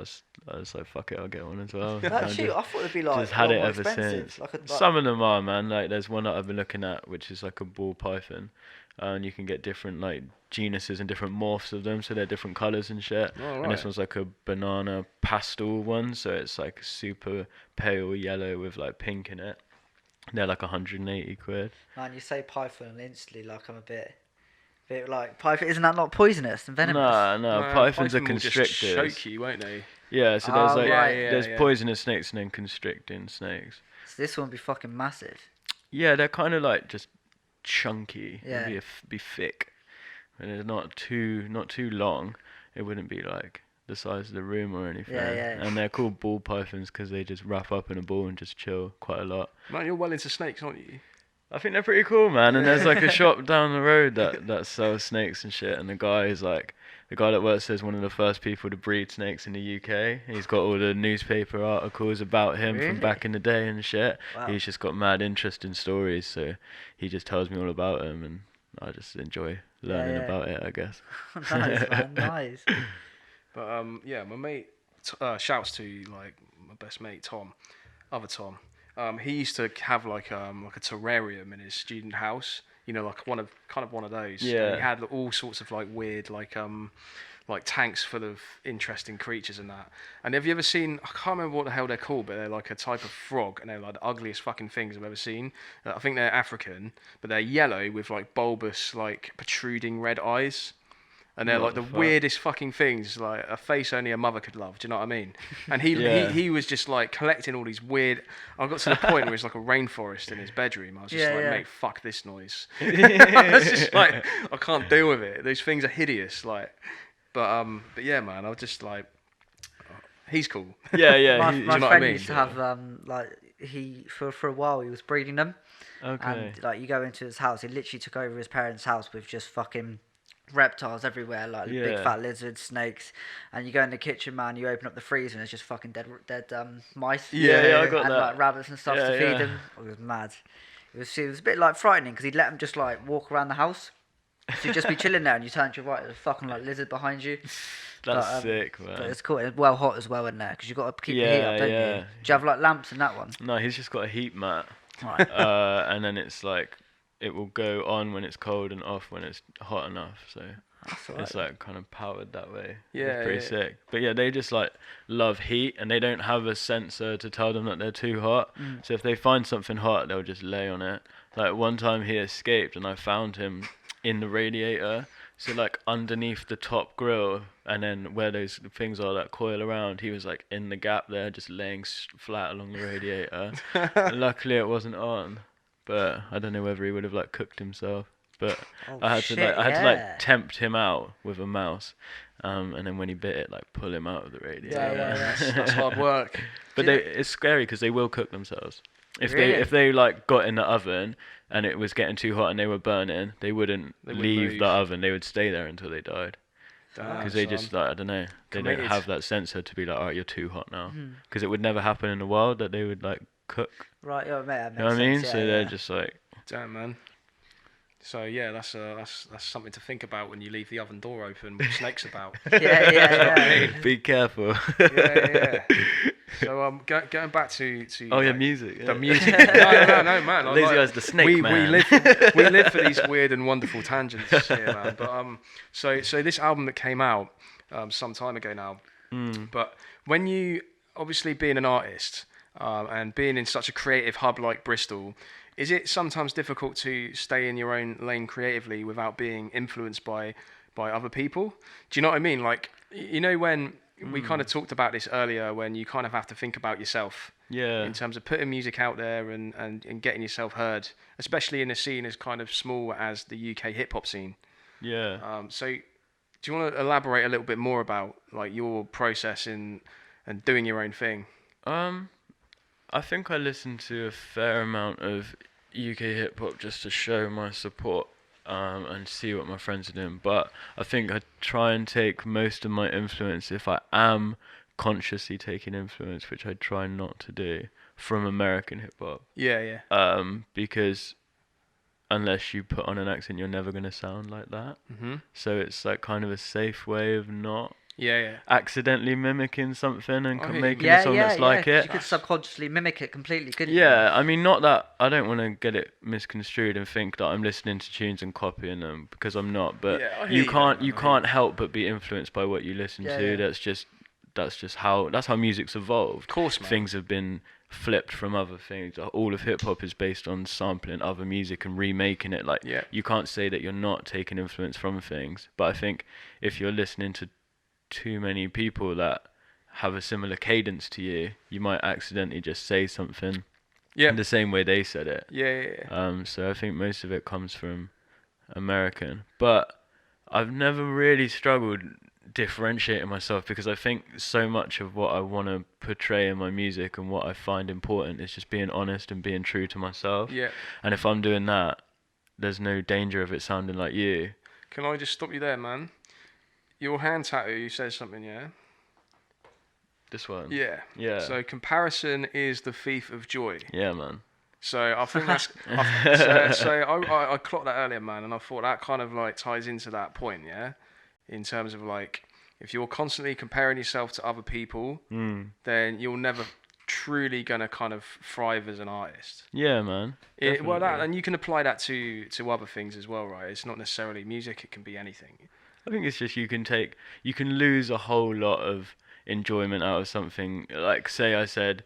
was like, fuck it, I'll get one as well. Actually, I thought it'd be like just had it ever expensive. since. Some of them are, man. Like there's one that I've been looking at, which is like a ball python, and you can get different like genuses and different morphs of them, so they're different colours and shit. Oh, right. And this one's like a banana pastel one, so it's like super pale yellow with like pink in it. They're like 180 quid. Man, you say python and instantly like I'm a bit like python. Isn't that not poisonous and venomous? No, pythons are Python will just constrictors. choke you, won't they? Yeah, so there's there's poisonous snakes and then constricting snakes. So this one would be fucking massive. Yeah, they're kind of like just chunky. Yeah. It'd be thick. And it's not too long. It wouldn't be like the size of the room or anything. Yeah. And they're called ball pythons because they just wrap up in a ball and just chill quite a lot. Man, you're well into snakes, aren't you? I think they're pretty cool, man. And there's like a shop down the road that sells snakes and shit. And the guy that works there is one of the first people to breed snakes in the UK. He's got all the newspaper articles about him from back in the day and shit. Wow. He's just got mad interesting stories, so he just tells me all about him, and I just enjoy learning about it, I guess. Nice, man, nice. But my mate, shouts to like my best mate Tom, other Tom. He used to have like a terrarium in his student house. You know, like one of those. Yeah. And he had all sorts of like weird like tanks full of interesting creatures and that. And have you ever seen? I can't remember what the hell they're called, but they're like a type of frog, and they're like the ugliest fucking things I've ever seen. I think they're African, but they're yellow with like bulbous, like protruding red eyes. And they're like the weirdest fucking things, like a face only a mother could love. Do you know what I mean? And he was just like collecting all these weird. I got to the point where it's like a rainforest in his bedroom. I was just mate, fuck this noise. I was just like, I can't deal with it. Those things are hideous. Like, but yeah, man, I was just like, he's cool. Yeah. My do you know friend what I mean? used to have he for a while he was breeding them. Okay. And like you go into his house, he literally took over his parents' house with just fucking reptiles everywhere, like big fat lizards, snakes, and you go in the kitchen, man, you open up the freezer and there's just fucking dead mice. Yeah, I got and that. like rabbits and stuff to feed them. It was mad. It was a bit like frightening because he'd let them just like walk around the house. So you'd just be chilling there and you turn to your right, there's a fucking like lizard behind you. That's sick, man. But it's cool. It's well hot as well in there because you've got to keep the heat up, don't you? Do you have like lamps in that one? No, he's just got a heat mat. Right. And then it's like it will go on when it's cold and off when it's hot enough. So it's like kind of powered that way. Yeah, it's pretty sick. But yeah, they just like love heat, and they don't have a sensor to tell them that they're too hot. So if they find something hot, they'll just lay on it. Like one time he escaped, and I found him in the radiator. So like underneath the top grill, and then where those things are that coil around, he was like in the gap there, just laying flat along the radiator. Luckily it wasn't on, but I don't know whether he would have like cooked himself. But I had to tempt him out with a mouse, and then when he bit it, like pull him out of the radiator. Yeah. That's hard work. But it's scary because they will cook themselves. Really? If they like got in the oven and it was getting too hot and they were burning, they wouldn't leave the oven. They would stay there until they died. Because they just like, I don't know, they don't have that sensor to be like, all right, you're too hot now. Because it would never happen in the wild that they would like cook. Right, yeah, mate, that makes You know what I mean? sense, So they're just like, damn, man. So yeah, that's something to think about when you leave the oven door open with snakes about. Yeah. Be careful. Yeah. So going back to music. The music. No, man. Lazy Eyez the snake man. We live for these weird and wonderful tangents here, man. But so this album that came out some time ago now. But when you obviously being an artist and being in such a creative hub like Bristol, is it sometimes difficult to stay in your own lane creatively without being influenced by other people? Do you know what I mean? Like, you know, when we kind of talked about this earlier, when you kind of have to think about yourself in terms of putting music out there and getting yourself heard, especially in a scene as kind of small as the UK hip-hop scene. Yeah. So do you want to elaborate a little bit more about like your process and doing your own thing? I think I listen to a fair amount of UK hip hop just to show my support and see what my friends are doing. But I think I try and take most of my influence, if I am consciously taking influence, which I try not to do, from American hip hop. Yeah. Because unless you put on an accent, you're never gonna sound like that. So it's like kind of a safe way of not accidentally mimicking something and making a song that's like it. You could subconsciously mimic it completely, couldn't you? Yeah, I mean, not that I don't want to get it misconstrued and think that I'm listening to tunes and copying them, because I'm not. But you can't help but be influenced by what you listen to. Yeah. That's how music's evolved. Of course, man. Things have been flipped from other things. All of hip hop is based on sampling other music and remaking it. Like you can't say that you're not taking influence from things. But I think if you're listening to too many people that have a similar cadence to you, you might accidentally just say something in the same way they said it. Yeah. So I think most of it comes from American, but I've never really struggled differentiating myself, because I think so much of what I want to portray in my music and what I find important is just being honest and being true to myself. Yeah. And if I'm doing that, there's no danger of it sounding like you. Can I just stop you there, man? Your hand tattoo says something, yeah? This one? Yeah. Yeah. So comparison is the thief of joy. Yeah, man. So I think that's... I clocked that earlier, man, and I thought that kind of like ties into that point, yeah? In terms of like, if you're constantly comparing yourself to other people, then you're never truly gonna kind of thrive as an artist. Yeah, man. And you can apply that to other things as well, right? It's not necessarily music; it can be anything. I think it's just you can lose a whole lot of enjoyment out of something. Like, say I said,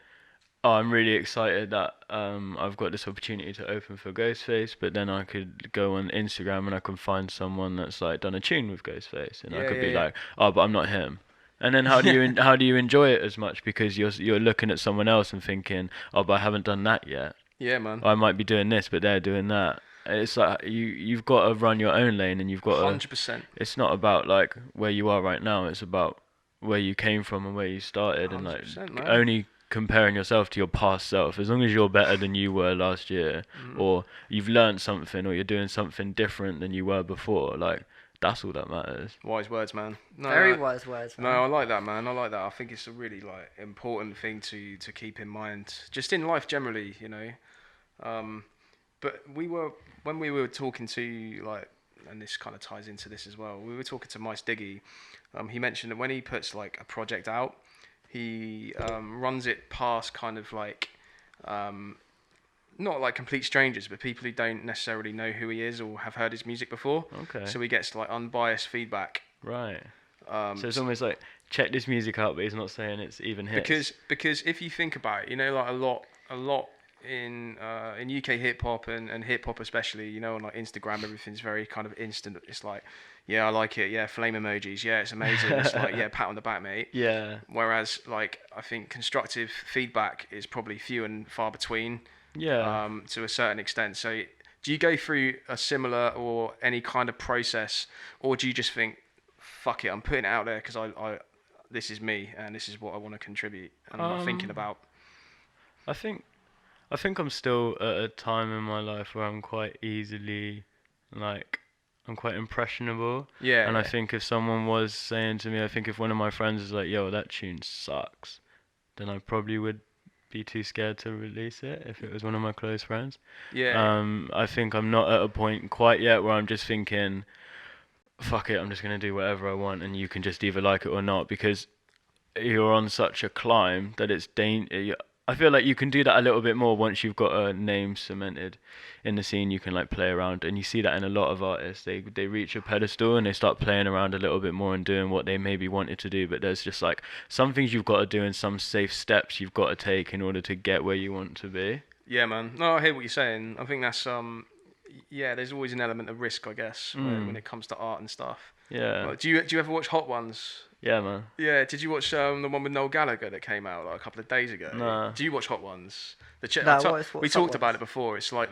oh, I'm really excited that I've got this opportunity to open for Ghostface, but then I could go on Instagram and I can find someone that's like done a tune with Ghostface, and I could be like, oh, but I'm not him. And then how do you enjoy it as much, because you're looking at someone else and thinking, oh, but I haven't done that yet. Yeah, man. Or I might be doing this, but they're doing that. It's like you've got to run your own lane, and you've got 100%. It's not about like where you are right now. It's about where you came from and where you started, and like only comparing yourself to your past self. As long as you're better than you were last year, or you've learned something, or you're doing something different than you were before, like that's all that matters. Wise words, man. Very wise words, man. No, I like that, man. I like that. I think it's a really like important thing to keep in mind, just in life generally, you know. But when we were talking to like, and this kind of ties into this as well. We were talking to Mice Diggy. He mentioned that when he puts like a project out, he runs it past kind of like not like complete strangers, but people who don't necessarily know who he is or have heard his music before. Okay. So he gets like unbiased feedback. Right. So it's almost like, check this music out, but he's not saying it's even hits. Because if you think about it, you know, like a lot in UK hip hop and hip hop especially, you know, on like Instagram, everything's very kind of instant. It's like, yeah, I like it. Yeah, flame emojis. Yeah, it's amazing. It's like, yeah, pat on the back, mate. Yeah. Whereas, like, I think constructive feedback is probably few and far between. Yeah. To a certain extent. So, do you go through a similar or any kind of process, or do you just think, fuck it, I'm putting it out there because I this is me and this is what I want to contribute, and I'm not thinking about. I think I'm still at a time in my life where I'm quite easily, like, I'm quite impressionable. Yeah. And I think if someone was saying to me, I think if one of my friends was like, yo, that tune sucks, then I probably would be too scared to release it if it was one of my close friends. Yeah. I think I'm not at a point quite yet where I'm just thinking, fuck it, I'm just going to do whatever I want and you can just either like it or not, because you're on such a climb that it's I feel like you can do that a little bit more once you've got a name cemented in the scene. You can like play around, and you see that in a lot of artists. They reach a pedestal and they start playing around a little bit more and doing what they maybe wanted to do. But there's just like some things you've got to do and some safe steps you've got to take in order to get where you want to be. Yeah, man. No, I hear what you're saying. I think that's yeah. There's always an element of risk, I guess, when it comes to art and stuff. Yeah. Like, do you ever watch Hot Ones? Yeah, man. Yeah, did you watch the one with Noel Gallagher that came out like a couple of days ago? No. Do you watch Hot Ones? We talked about it before. It's like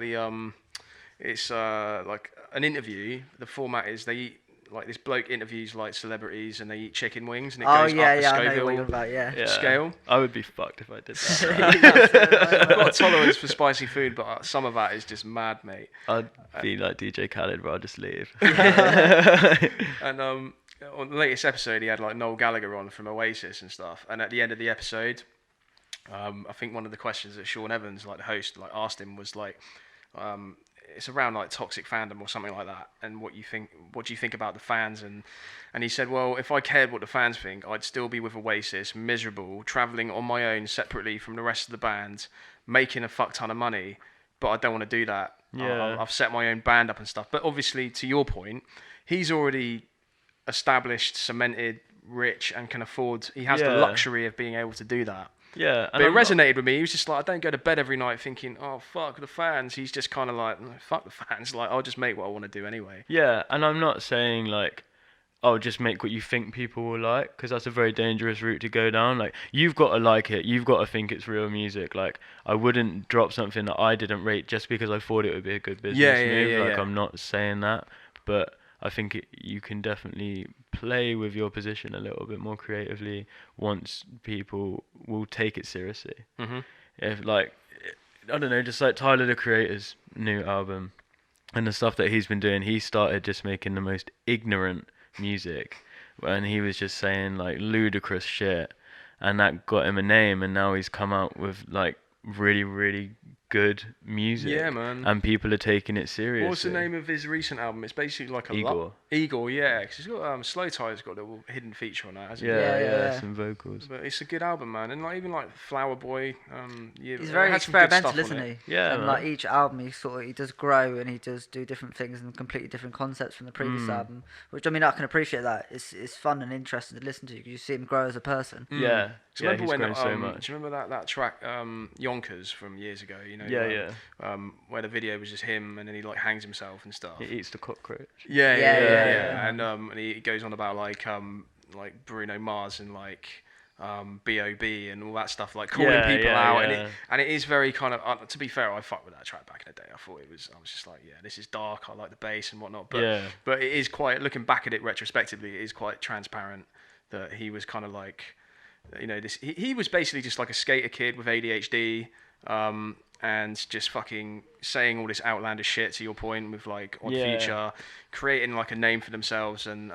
it's like an interview. The format is they eat, like this bloke interviews like celebrities and they eat chicken wings and it goes up the I know what you're about, scale. I would be fucked if I did that. I've got a tolerance for spicy food, but some of that is just mad, mate. I'd be like DJ Khaled, but I'll just leave. And on the latest episode, he had like Noel Gallagher on from Oasis and stuff. And at the end of the episode, I think one of the questions that Sean Evans, like the host, like asked him was like, it's around like toxic fandom or something like that. And what do you think about the fans? And he said, well, if I cared what the fans think, I'd still be with Oasis, miserable, travelling on my own separately from the rest of the band, making a fuck ton of money. But I don't want to do that. Yeah. I've set my own band up and stuff. But obviously, to your point, he's already established, cemented, rich, and can afford. He has the luxury of being able to do that. Yeah, but it resonated with me. He was just like, I don't go to bed every night thinking, oh fuck the fans. He's just kind of like, fuck the fans. Like, I'll just make what I want to do anyway. Yeah, and I'm not saying like oh, just make what you think people will like, because that's a very dangerous route to go down. Like, you've got to like it, you've got to think it's real music. Like, I wouldn't drop something that I didn't rate just because I thought it would be a good business move. Like, I'm not saying that, but I think you can definitely play with your position a little bit more creatively once people will take it seriously. Mm-hmm. If, like, I don't know, just like Tyler, the Creator's new album and the stuff that he's been doing, he started just making the most ignorant music, and he was just saying like ludicrous shit, and that got him a name, and now he's come out with like really, really good music. Yeah, man. And people are taking it seriously. What's the name of his recent album? It's basically like a Igor. Igor, yeah. Because he's got Slow Tie's got a little hidden feature on that, hasn't he? Yeah, some vocals. But it's a good album, man. And like even like Flower Boy, he's very experimental, isn't he? Yeah. And like each album, he does grow and he does do different things and completely different concepts from the previous album. Which I mean, I can appreciate that. It's fun and interesting to listen to because you see him grow as a person. Yeah. Do you remember when so much. Do you remember that track Yonkers from years ago? You know. Where the video was just him and then he like hangs himself and stuff. He eats the cockroach. Yeah. And he goes on about like Bruno Mars and like B.O.B. and all that stuff, like calling people out, and it is very kind of. To be fair, I fucked with that track back in the day. I was just like, this is dark. I like the bass and whatnot, but it is quite. Looking back at it retrospectively, it is quite transparent that he was kind of like, he was basically just like a skater kid with ADHD. And just fucking saying all this outlandish shit, to your point, with like Odd Future, creating like a name for themselves, and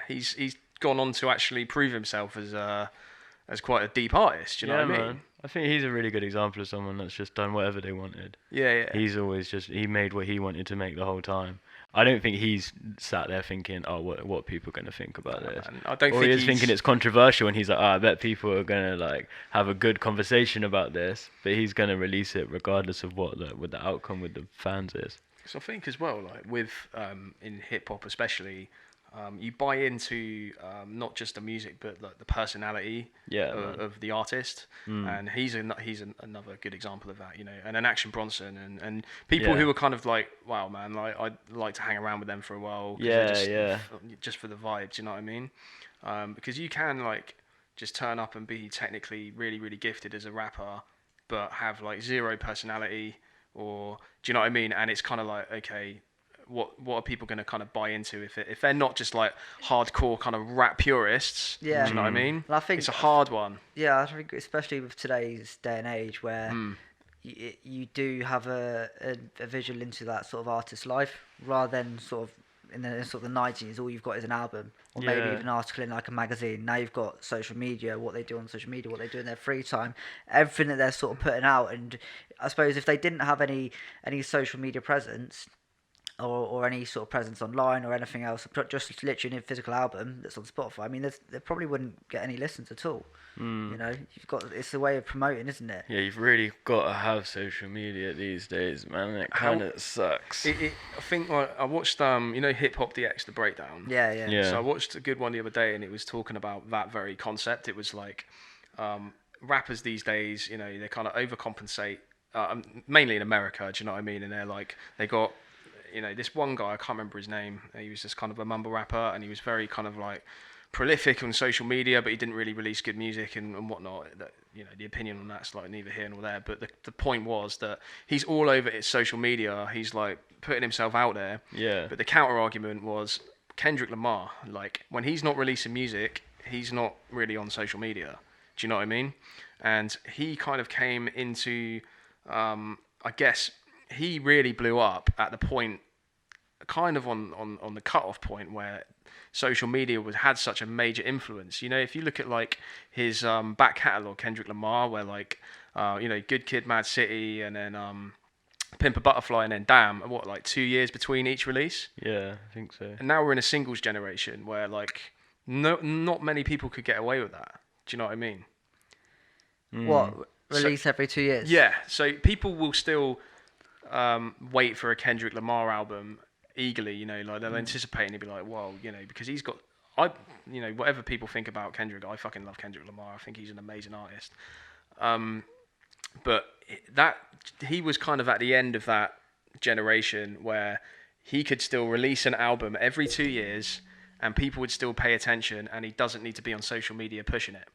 he's gone on to actually prove himself as quite a deep artist. Do you know what I mean? I think he's a really good example of someone that's just done whatever they wanted. Yeah. He's always he made what he wanted to make the whole time. I don't think he's sat there thinking, oh, what people are going to think about this. I don't think he's thinking it's controversial, and he's like, I bet people are going to like have a good conversation about this. But he's going to release it regardless of what the outcome with the fans is. So I think as well, like with in hip hop especially, you buy into not just the music but like the personality of the artist, and he's another good example of that, and an Action Bronson and people who are kind of like, wow, man, like I'd like to hang around with them for a while, just for the vibes, you know what I mean? Because you can like just turn up and be technically really, really gifted as a rapper but have like zero personality, or do you know what I mean? And it's kind of like, okay, what are people going to kind of buy into if they're not just like hardcore kind of rap purists? Do you know what I mean? Well, I think it's a hard one. Yeah, I think especially with today's day and age where you do have a visual into that sort of artist's life, rather than sort of in the sort of the 90s, all you've got is an album or maybe even an article in like a magazine. Now you've got social media, what they do on social media, what they do in their free time, everything that they're sort of putting out. And I suppose if they didn't have any social media presence, or any sort of presence online or anything else, just literally a physical album that's on Spotify, I mean, they probably wouldn't get any listens at all. It's a way of promoting, isn't it? Yeah, you've really got to have social media these days, man. It kind of sucks. I think like I watched Hip Hop DX, the breakdown. Yeah. So I watched a good one the other day, and it was talking about that very concept. It was like rappers these days, they kind of overcompensate, mainly in America. Do you know what I mean? And they're like, they got this one guy, I can't remember his name. He was just kind of a mumble rapper, and he was very kind of like prolific on social media, but he didn't really release good music and whatnot. The opinion on that's like neither here nor there. But the point was that he's all over his social media. He's like putting himself out there. Yeah. But the counter argument was Kendrick Lamar. Like when he's not releasing music, he's not really on social media. Do you know what I mean? And he kind of came into, I guess. He really blew up at the point, kind of on the cutoff point where social media had such a major influence. If you look at like his back catalogue, Kendrick Lamar, where like Good Kid, Mad City, and then Pimp a Butterfly, and then Damn, like 2 years between each release. Yeah, I think so. And now we're in a singles generation where like not many people could get away with that. Do you know what I mean? What, release every 2 years? Yeah, so people will still wait for a Kendrick Lamar album eagerly, like they'll anticipate, and they'll be like, whoa, because he's got, whatever people think about Kendrick, I fucking love Kendrick Lamar. I think he's an amazing artist. But that he was kind of at the end of that generation where he could still release an album every 2 years and people would still pay attention, and he doesn't need to be on social media pushing it.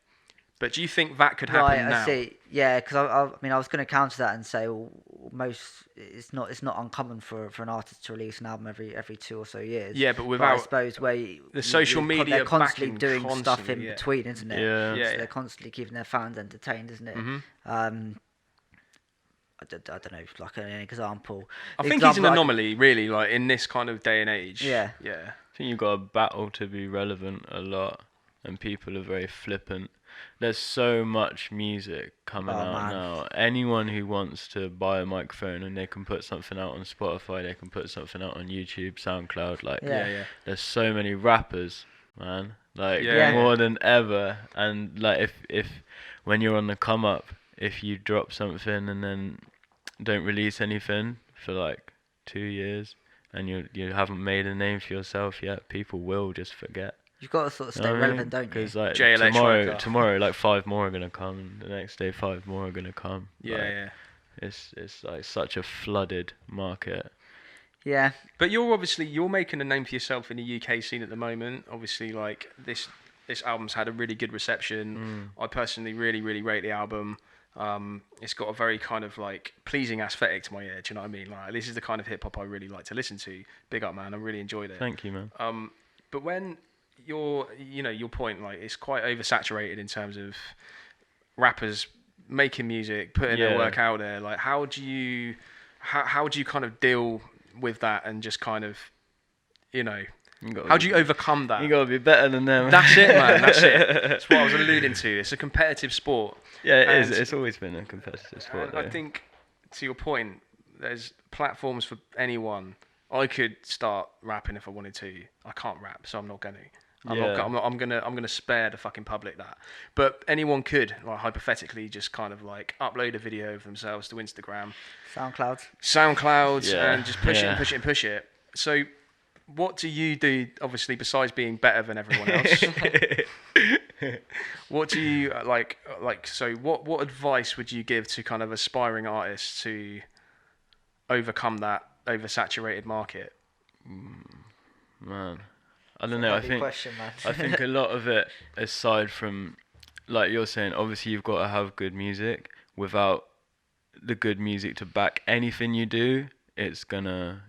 But do you think that could happen now? Right, I see. Yeah, because I mean, I was going to counter that and say, well, it's not uncommon for an artist to release an album every 2 or so years. Yeah, but without, I suppose where the social media they're constantly doing constantly, stuff in between, isn't it? Yeah. So they're constantly keeping their fans entertained, isn't it? Mm-hmm. I don't know, like an example. I think he's an anomaly, really, like in this kind of day and age. Yeah. Yeah. I think you've got to battle to be relevant a lot, and people are very flippant. There's so much music coming out now. Anyone who wants to buy a microphone and they can put something out on Spotify, they can put something out on YouTube, SoundCloud. Like, there's so many rappers, man. Like, more than ever. And like, if when you're on the come up, if you drop something and then don't release anything for like 2 years and you haven't made a name for yourself yet, people will just forget. You've got to sort of stay relevant, don't you? Because like JLH tomorrow, like 5 more are gonna come, and the next day 5 more are gonna come. Yeah. It's like such a flooded market. Yeah. But you're making a name for yourself in the UK scene at the moment. Obviously, like this album's had a really good reception. I personally really, really rate the album. It's got a very kind of like pleasing aesthetic to my ear. Do you know what I mean? Like, this is the kind of hip hop I really like to listen to. Big up, man! I really enjoyed it. Thank you, man. But when your point, like, it's quite oversaturated in terms of rappers making music, putting their work out there. Like, how do you kind of deal with that and just kind of, how do you overcome that? You gotta be better than them. That's it, man. That's it. That's what I was alluding to. It's a competitive sport. Yeah, it is. It's always been a competitive sport. I think, to your point, there's platforms for anyone. I could start rapping if I wanted to. I can't rap, so I'm not going to. I'm gonna spare the fucking public that. But anyone could, like, hypothetically, just kind of like upload a video of themselves to Instagram, SoundCloud, and just push it. So, what do you do? Obviously, besides being better than everyone else, what do you like? So, what advice would you give to kind of aspiring artists to overcome that oversaturated market? Man, I don't know. I think a lot of it, aside from, like you're saying, obviously you've got to have good music. Without the good music to back anything you do, it's gonna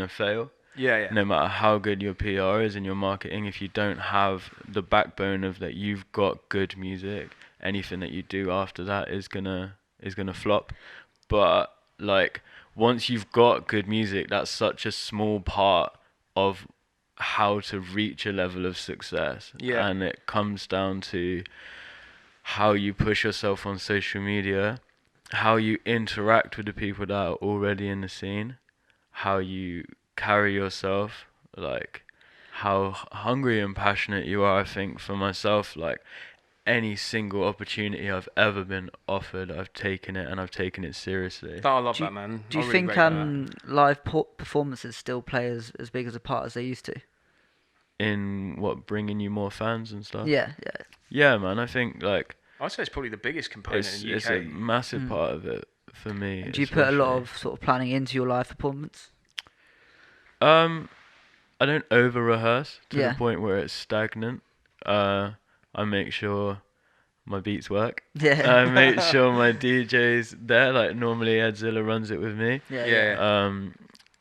fail. Yeah. No matter how good your PR is and your marketing, if you don't have the backbone of that, you've got good music, anything that you do after that is gonna flop. But like, once you've got good music, that's such a small part of how to reach a level of success. Yeah. And it comes down to how you push yourself on social media, how you interact with the people that are already in the scene, how you carry yourself, like how hungry and passionate you are. I think for myself, like, any single opportunity I've ever been offered, I've taken it, and I've taken it seriously. I love that, man. Do you think live performances still play as big as a part as they used to? In what, bringing you more fans and stuff? Yeah, man. I think, like, I'd say it's probably the biggest component in the UK. It's a massive part of it for me. Do you put a lot of sort of planning into your live performance? I don't over rehearse to the point where it's stagnant. I make sure my beats work. Yeah. I make sure my DJ's there. Like, normally Edzilla runs it with me. Yeah.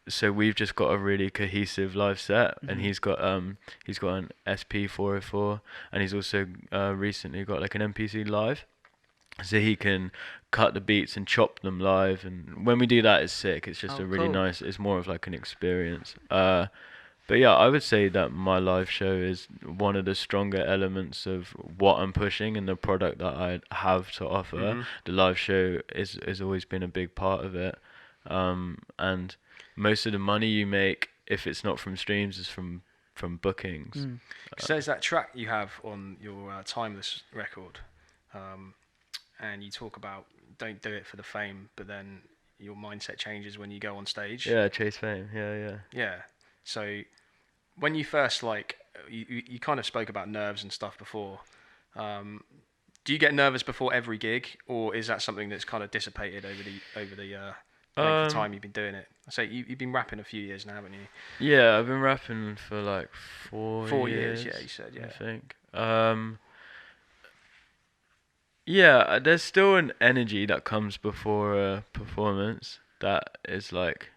So we've just got a really cohesive live set, and he's got an SP404, and he's also recently got like an MPC live, so he can cut the beats and chop them live. And when we do that, it's sick. It's just really nice. It's more of like an experience. But yeah, I would say that my live show is one of the stronger elements of what I'm pushing and the product that I have to offer. The live show has always been a big part of it, and most of the money you make, if it's not from streams, is from bookings. So there's that track you have on your Timeless record, and you talk about don't do it for the fame, but then your mindset changes when you go on stage. Yeah, chase fame. Yeah. So when you first, like, you kind of spoke about nerves and stuff before. Do you get nervous before every gig, or is that something that's kind of dissipated over the length of time you've been doing it? I say you've been rapping a few years now, haven't you? Yeah, I've been rapping for like 4 years. Yeah, you said, yeah. I think. Yeah, there's still an energy that comes before a performance that is like,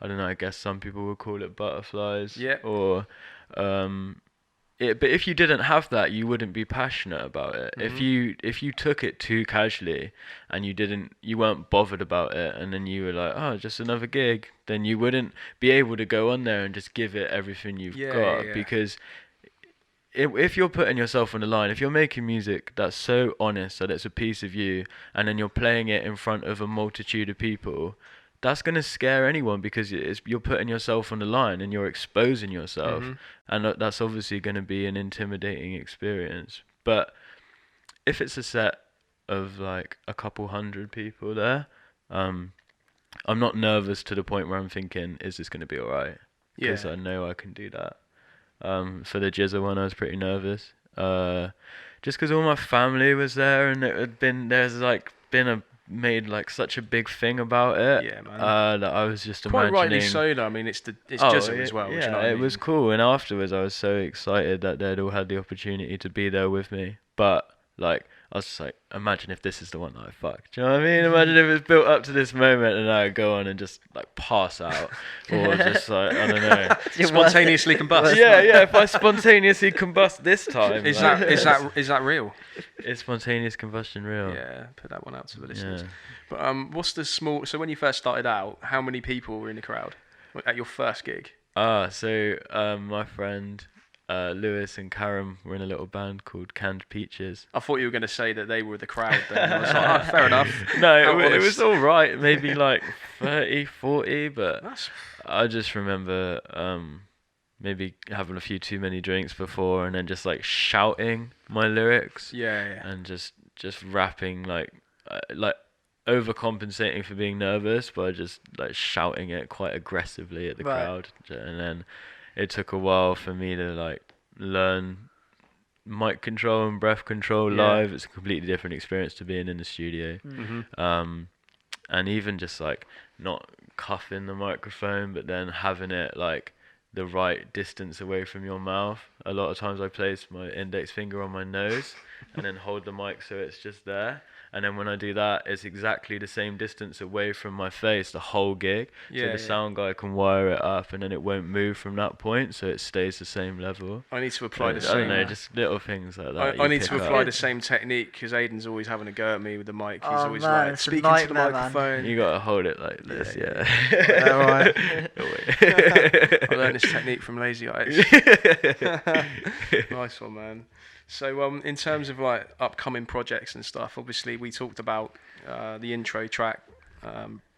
I don't know, I guess some people would call it butterflies. Yeah. Or, but if you didn't have that, you wouldn't be passionate about it. Mm-hmm. If you took it too casually and you weren't bothered about it, and then you were like, oh, just another gig, then you wouldn't be able to go on there and just give it everything you've got. Yeah. Because if you're putting yourself on the line, if you're making music that's so honest that it's a piece of you, and then you're playing it in front of a multitude of people, that's going to scare anyone, because you're putting yourself on the line and you're exposing yourself. Mm-hmm. And that's obviously going to be an intimidating experience. But if it's a set of like a couple hundred people there, I'm not nervous to the point where I'm thinking, is this going to be alright? Because I know I can do that. For the Jizza one, I was pretty nervous. Just because all my family was there, and made like such a big thing about it. Yeah, man. That I was just quite imagining. Rightly so, though. I mean, it's Jizza as well. Yeah, do you know what I mean? It was cool. And afterwards, I was so excited that they'd all had the opportunity to be there with me. But like, I was just like, imagine if this is the one that I fucked. Do you know what I mean? Imagine if it's built up to this moment and I go on and just like pass out, or just like, I don't know, spontaneously combust. Yeah. If I spontaneously combust this time, is that real? Is spontaneous combustion real? Yeah, put that one out to the listeners. But what's the small? So when you first started out, how many people were in the crowd at your first gig? My friend Lewis and Karen were in a little band called Canned Peaches. I thought you were going to say that they were the crowd then. I was like, fair enough. No, it was all right. Maybe like 30, 40, but I just remember maybe having a few too many drinks before, and then just like shouting my lyrics. Yeah. And just rapping like overcompensating for being nervous by just like shouting it quite aggressively at the crowd. And then it took a while for me to like learn mic control and breath control live. It's a completely different experience to being in the studio. Mm-hmm. And even just like not cuffing the microphone, but then having it like the right distance away from your mouth. A lot of times I place my index finger on my nose and then hold the mic so it's just there. And then when I do that, it's exactly the same distance away from my face the whole gig. So the sound guy can wire it up, and then it won't move from that point, so it stays the same level. I need to apply the same. I don't know, just little things like that. I need to apply the same technique, because Aiden's always having a go at me with the mic. He's always like speaking to the microphone. You gotta hold it like this, All right. I learned this technique from Lazy Eyez. Nice one, man. So in terms of like upcoming projects and stuff, obviously we talked about the intro track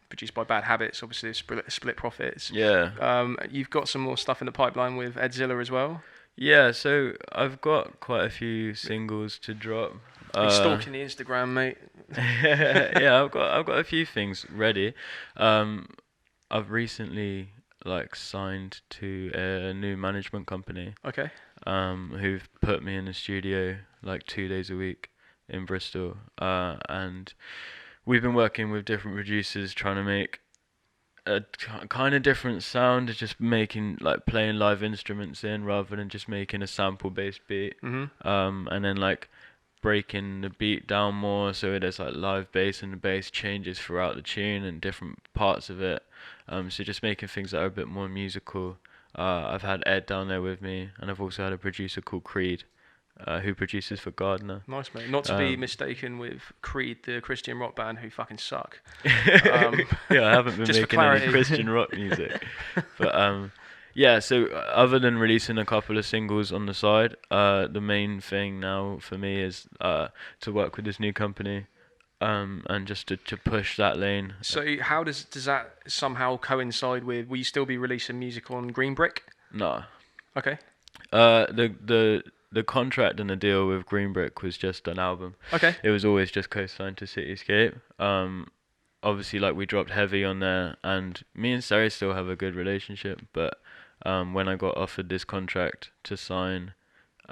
produced by Bad Habits, obviously Split Profits. Yeah. You've got some more stuff in the pipeline with Edzilla as well? Yeah, so I've got quite a few singles to drop. You're stalking the Instagram, mate. Yeah, I've got a few things ready. I've recently like signed to a new management company. Okay. Who've put me in the studio like 2 days a week in Bristol, and we've been working with different producers trying to make a kind of different sound, just making like playing live instruments in rather than just making a sample based beat. And then like breaking the beat down more so there's like live bass, and the bass changes throughout the tune and different parts of it. So just making things that are a bit more musical. I've had Ed down there with me, and I've also had a producer called Creed, who produces for Gardner. Nice, mate. Not to be mistaken with Creed, the Christian rock band who fucking suck. Yeah, I haven't been making any Christian rock music. But yeah, so other than releasing a couple of singles on the side, the main thing now for me is to work with this new company. And just to push that lane. So how does that somehow coincide with? Will you still be releasing music on Green Brick? No. Okay. The contract and the deal with Green Brick was just an album. Okay. It was always just Coastline to Cityscape. Obviously, like we dropped Heavy on there, and me and Sarah still have a good relationship. But when I got offered this contract to sign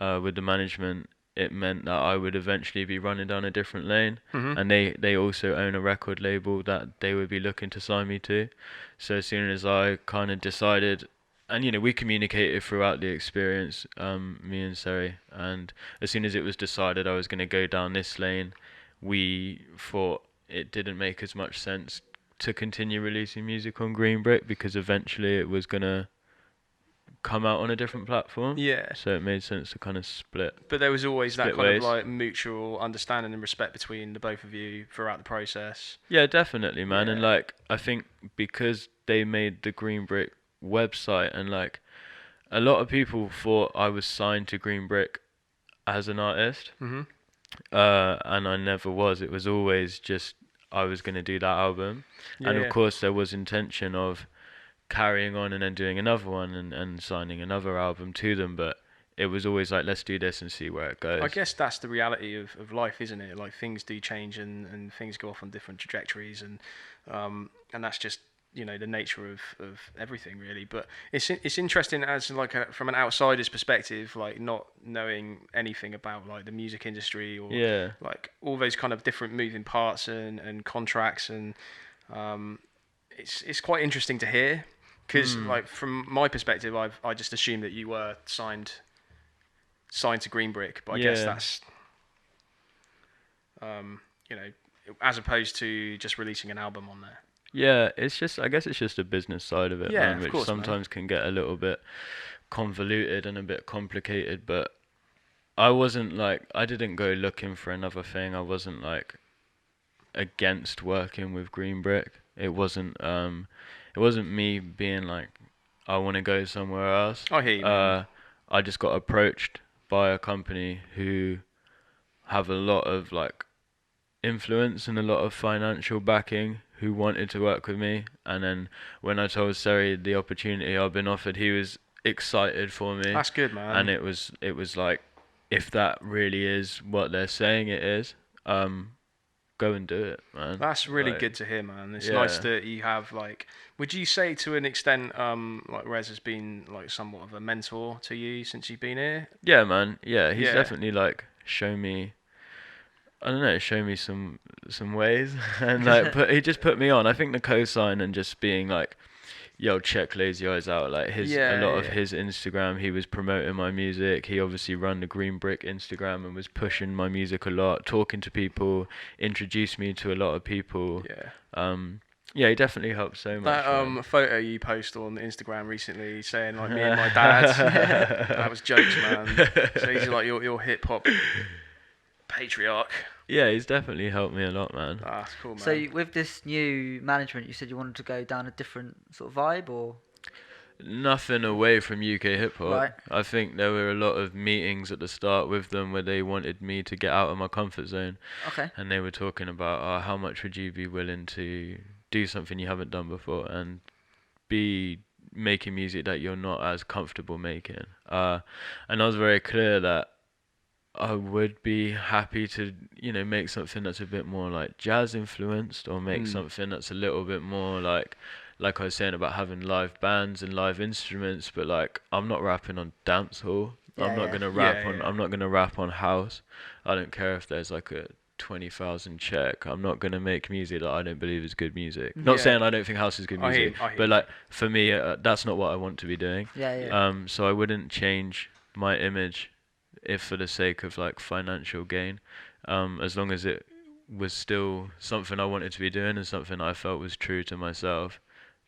with the management, it meant that I would eventually be running down a different lane, Mm-hmm. and they also own a record label that they would be looking to sign me to. So as soon as I kind of decided, and we communicated throughout the experience, me and Seri, and as soon as it was decided I was going to go down this lane, we thought it didn't make as much sense to continue releasing music on Green Brick, because eventually it was going to come out on a different platform. Yeah. So it made sense to kind of split. But there was always that kind ways. of like mutual understanding and respect between the both of you throughout the process. Yeah, definitely, man. Yeah. And like, I think because they made the Green Brick website, and like, a lot of people thought I was signed to Green Brick as an artist. Mm-hmm. And I never was. It was always just I was going to do that album. Yeah, and of yeah. course there was intention of carrying on and then doing another one and signing another album to them, but it was always like, let's do this and see where it goes. I guess that's the reality of life, isn't it? Like, things do change and things go off on different trajectories, and that's just, the nature of everything, really. But it's interesting as like from an outsider's perspective, like not knowing anything about like the music industry or like all those kind of different moving parts and contracts, and it's quite interesting to hear, because like from my perspective, I just assumed that you were signed to Green Brick, but I guess that's as opposed to just releasing an album on there. Yeah, I guess it's just a business side of it, Yeah, man, of which course, sometimes can get a little bit convoluted and a bit complicated. But I didn't go looking for another thing. I wasn't like against working with Green Brick. It wasn't me being like, I want to go somewhere else. I hear you, man. I just got approached by a company who have a lot of like influence and a lot of financial backing, who wanted to work with me. And then when I told Seri the opportunity I've been offered, he was excited for me. That's good, man. And it was like, if that really is what they're saying it is, go and do it, man. That's really good to hear, man. It's nice that you have like. Would you say to an extent, like Rez has been like somewhat of a mentor to you since you've been here? Yeah, man. Yeah, he's definitely like shown me some ways, and like he just put me on. I think the Coastline and just being like, yo, check Lazy Eyez out. Like a lot of his Instagram, he was promoting my music. He obviously run the Green Brick Instagram and was pushing my music a lot, talking to people, introduced me to a lot of people. Yeah, he definitely helped so much. That photo you post on Instagram recently saying like me and my dad, that was jokes, man. So he's like your hip hop patriarch. Yeah, he's definitely helped me a lot, man. That's cool, man. So with this new management, you said you wanted to go down a different sort of vibe, or? Nothing away from UK hip hop. Right. I think there were a lot of meetings at the start with them where they wanted me to get out of my comfort zone. Okay. And they were talking about how much would you be willing to do something you haven't done before and be making music that you're not as comfortable making. And I was very clear that I would be happy to, make something that's a bit more like jazz influenced, or make something that's a little bit more like I was saying about having live bands and live instruments, but like I'm not rapping on dancehall. I'm not gonna rap I'm not gonna rap on house. I don't care if there's like a 20,000 check. I'm not gonna make music that I don't believe is good music. Not saying I don't think house is good music, but like for me, that's not what I want to be doing. So I wouldn't change my image if for the sake of like financial gain, as long as it was still something I wanted to be doing and something I felt was true to myself,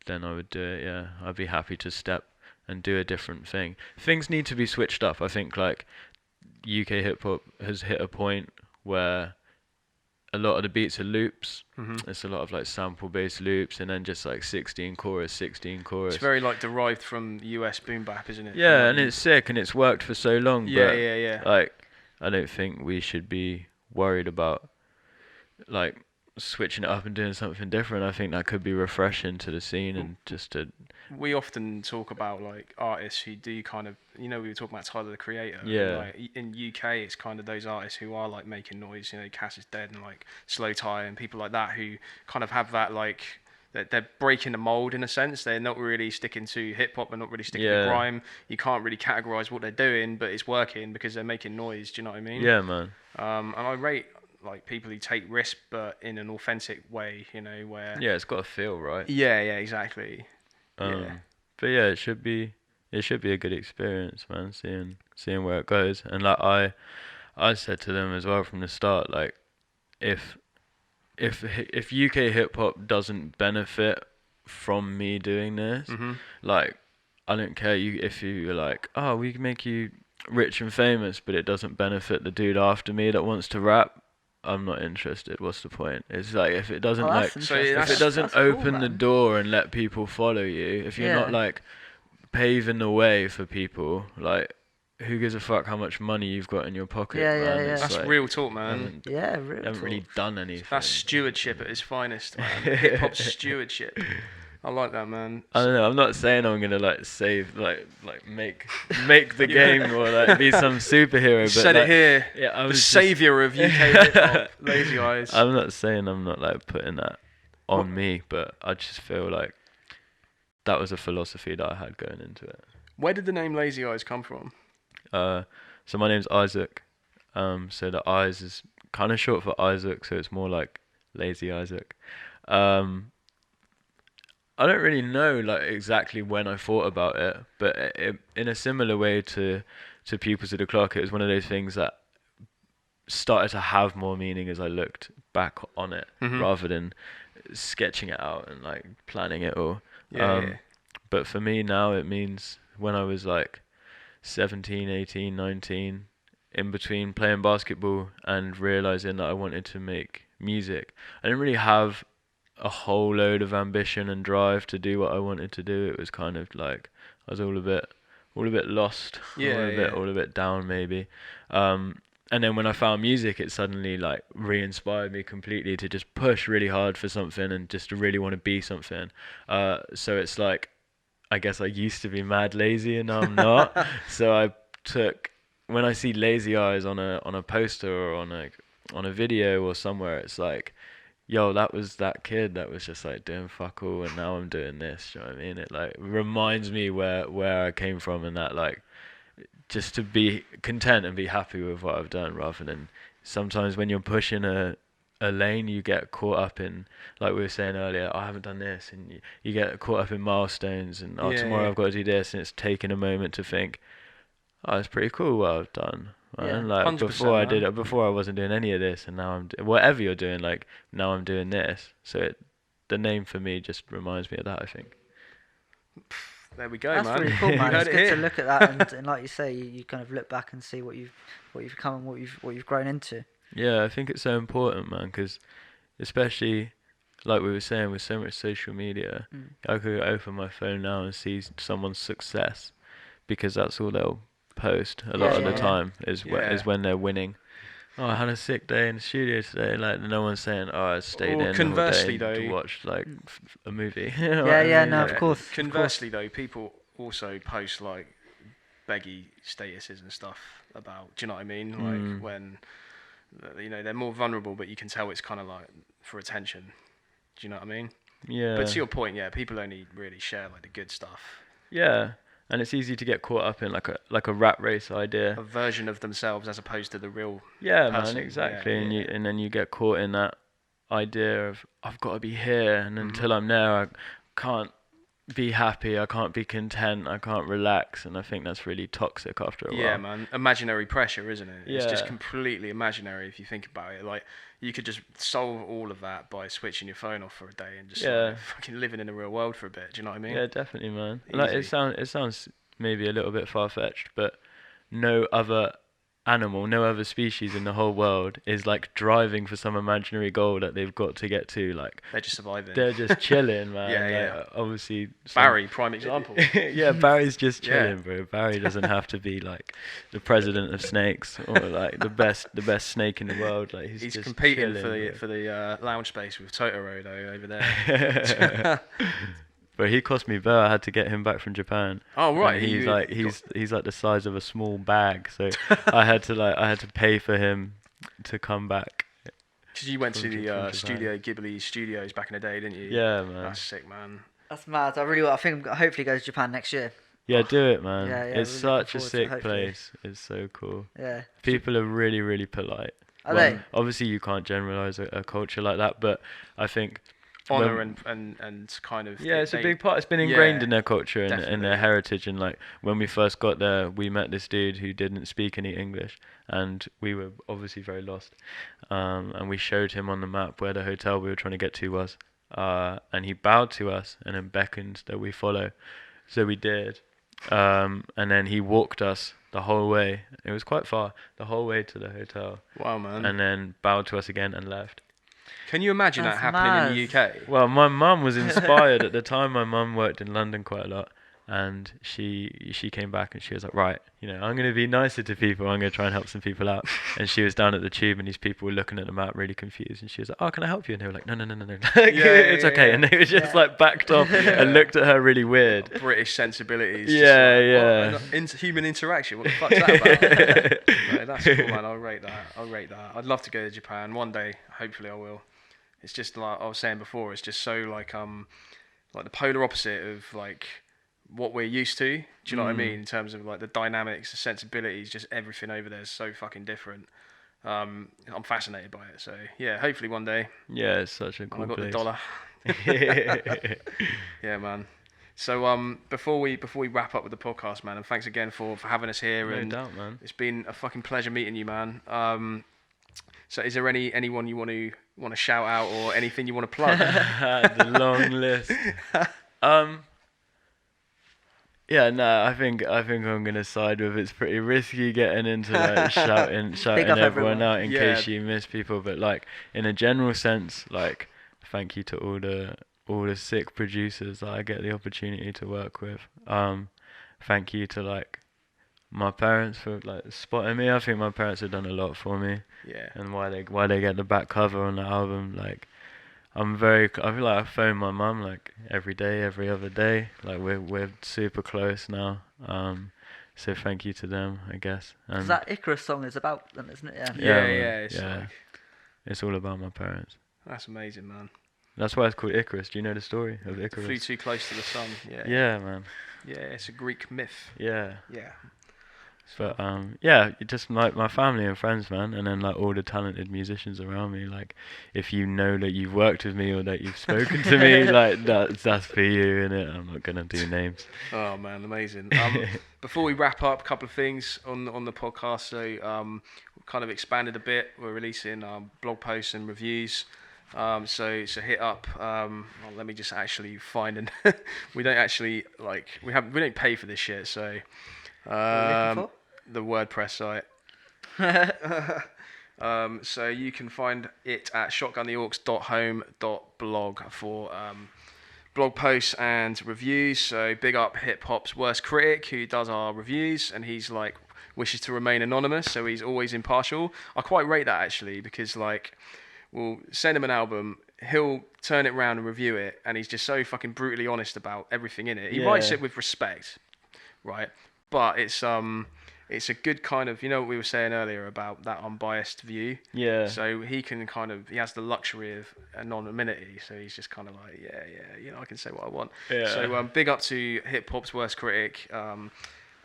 then I would do it. Yeah, I'd be happy to step and do a different thing. Things need to be switched up. I think like UK hip hop has hit a point where a lot of the beats are loops. It's a lot of like sample based loops, and then just like 16 chorus. It's very like derived from US boom bap, isn't it? Yeah, and it's sick, and it's worked for so long. Yeah. Like, I don't think we should be worried about like switching it up and doing something different. I think that could be refreshing to the scene, and just to. We often talk about like artists who do kind of, we were talking about Tyler the Creator. Yeah. Like, in UK, it's kind of those artists who are like making noise. Cass is Dead and like Slow Tie and people like that who kind of have that like they're breaking the mold in a sense. They're not really sticking to hip hop. They're not really sticking to grime. You can't really categorize what they're doing, but it's working because they're making noise. Do you know what I mean? Yeah, man. And I rate like people who take risks, but in an authentic way. You know, where it's got to feel right. Yeah, exactly. But yeah, it should be a good experience, man. Seeing where it goes, and like I said to them as well from the start, like if UK hip hop doesn't benefit from me doing this, like I don't care if you're like, oh, we can make you rich and famous, but it doesn't benefit the dude after me that wants to rap, I'm not interested. What's the point? It's like if it doesn't open the door and let people follow you, if you're not like paving the way for people, like who gives a fuck how much money you've got in your pocket? Yeah. That's like, real talk, man. Real haven't really done anything. That's stewardship at its finest, man. Hip hop stewardship. I like that, man. I don't know. I'm not saying I'm gonna like save, like make the game or like be some superhero. But said like, it here. Yeah, the savior of UK hip hop, Lazy Eyez. I'm not saying I'm not like putting that on me, but I just feel like that was a philosophy that I had going into it. Where did the name Lazy Eyez come from? So my name's Isaac. So the Eyes is kind of short for Isaac, so it's more like Lazy Isaac. I don't really know like exactly when I thought about it, but in a similar way to Pupils of the Clock, it was one of those things that started to have more meaning as I looked back on it, rather than sketching it out and like planning it all. But for me now, it means when I was like 17, 18, 19, in between playing basketball and realizing that I wanted to make music, I didn't really have a whole load of ambition and drive to do what I wanted to do. It was kind of like I was all a bit lost, all a bit down maybe. And then when I found music, it suddenly like re-inspired me completely to just push really hard for something and just to really want to be something. So it's like, I guess I used to be mad lazy and now I'm not. So when I see Lazy Eyez on a poster or on a video or somewhere, it's like, yo, that was that kid that was just like doing fuck all and now I'm doing this. Do you know what I mean? It like reminds me where I came from, and that like just to be content and be happy with what I've done, rather than sometimes when you're pushing a lane, you get caught up in, like we were saying earlier, I haven't done this, and you get caught up in milestones and tomorrow I've got to do this, and it's taking a moment to think, oh, it's pretty cool what I've done. Man. Like before I wasn't doing any of this, and now whatever you're doing, like now I'm doing this. So the name for me just reminds me of that, I think. There we go, That's man. really cool, man. It's good to look at that, and like you say, you kind of look back and see what you've become and what you've grown into. Yeah, I think it's so important, man, because especially like we were saying with so much social media, I could open my phone now and see someone's success, because that's all they'll post a lot of the time is when they're winning. Oh, I had a sick day in the studio today. Like no one's saying, oh, I stayed in conversely all day though, to watch like a movie. Of course. Conversely though, people also post like beggy statuses and stuff about. Do you know what I mean? Like when they're more vulnerable, but you can tell it's kind of like for attention. Do you know what I mean? Yeah. But to your point, people only really share like the good stuff. Yeah. And it's easy to get caught up in like a rat race idea, a version of themselves as opposed to the real man, person. exactly. And then you get caught in that idea of I've got to be here, and until I'm there, I can't be happy, I can't be content, I can't relax, and I think that's really toxic after a while. Yeah, man, imaginary pressure, isn't it? It's just completely imaginary if you think about it. Like you could just solve all of that by switching your phone off for a day and just fucking living in the real world for a bit. Do you know what I mean? Yeah, definitely, man. Like it sounds maybe a little bit far-fetched, but no other animal, no other species in the whole world is like driving for some imaginary goal that they've got to get to. Like they're just surviving. They're just chilling, man. Obviously, Barry, prime example. Yeah, Barry's just chilling, bro. Barry doesn't have to be like the president of snakes or like the best snake in the world. Like he's just competing chilling, for the lounge space with Totoro though over there. But he cost me bare. I had to get him back from Japan. Oh right, and he's like the size of a small bag, so I had to pay for him to come back. Because you went to the Studio Ghibli studios back in the day, didn't you? Yeah, man. That's sick, man. That's mad. I think hopefully go to Japan next year. Yeah, do it, man. Yeah, it's really such a sick place. It's so cool. Yeah. People are really, really polite. Are they? Obviously, you can't generalize a culture like that, but I think honour and kind of... Yeah, it's a big part. It's been ingrained in their culture and in their heritage. And like when we first got there, we met this dude who didn't speak any English, and we were obviously very lost. And we showed him on the map where the hotel we were trying to get to was. And he bowed to us and then beckoned that we follow. So we did. And then he walked us the whole way. It was quite far, the whole way to the hotel. Wow, man. And then bowed to us again and left. Can you imagine that happening in the UK? Well, my mum was inspired at the time. My mum worked in London quite a lot, and she came back and she was like, right, I'm going to be nicer to people. I'm going to try and help some people out. And she was down at the tube, and these people were looking at the map really confused, and she was like, oh, can I help you? And they were like, no. It's okay. Yeah. And they were just like backed off and looked at her really weird. British sensibilities. Yeah. Human interaction. What the fuck's that about? No, that's cool, man. I'll rate that. I'd love to go to Japan one day. Hopefully I will. It's just like I was saying before. It's just so like the polar opposite of like what we're used to. Do you know what I mean? In terms of like the dynamics, the sensibilities, just everything over there is so fucking different. I'm fascinated by it. So yeah, hopefully one day. Yeah, it's such a cool place. I got the dollar. Yeah, man. So before we wrap up with the podcast, man, and thanks again for having us here. No doubt, man. It's been a fucking pleasure meeting you, man. So is there anyone you want to shout out or anything you want to plug? The long list. Yeah, no, I think I'm gonna side with it's pretty risky getting into like shouting everyone out in case you miss people, but like in a general sense, like thank you to all the sick producers that I get the opportunity to work with. Thank you to like my parents for like spotting me. I think my parents have done a lot for me. Yeah. And why they get the back cover on the album, like I feel like I phone my mum like every day, every other day. Like we're super close now. So thank you to them, I guess. Because that Icarus song is about them, isn't it? Yeah. It's all about my parents. That's amazing, man. That's why it's called Icarus. Do you know the story of Icarus? Flew too close to the sun. Yeah. Yeah, man. Yeah, it's a Greek myth. Yeah. Yeah. But just like my family and friends, man, and then like all the talented musicians around me. Like, if you know that you've worked with me or that you've spoken to me, like that's for you, innit? I'm not gonna do names. Oh man, amazing. Before we wrap up, a couple of things on the podcast. So we've kind of expanded a bit. We're releasing blog posts and reviews. So hit up. Let me just actually find and we don't actually we don't pay for this shit. So the WordPress site. So you can find it at shotguntheaux.home.blog for blog posts and reviews. So big up Hip Hop's worst critic who does our reviews, and he's like wishes to remain anonymous, so he's always impartial. I quite rate that actually, because we'll send him an album, he'll turn it around and review it, and he's just so fucking brutally honest about everything in it. He writes it with respect, right? But it's a good kind of, what we were saying earlier about that unbiased view. Yeah. So he has the luxury of anonymity. So he's just kind of like, I can say what I want. Yeah. So big up to Hip Hop's worst critic,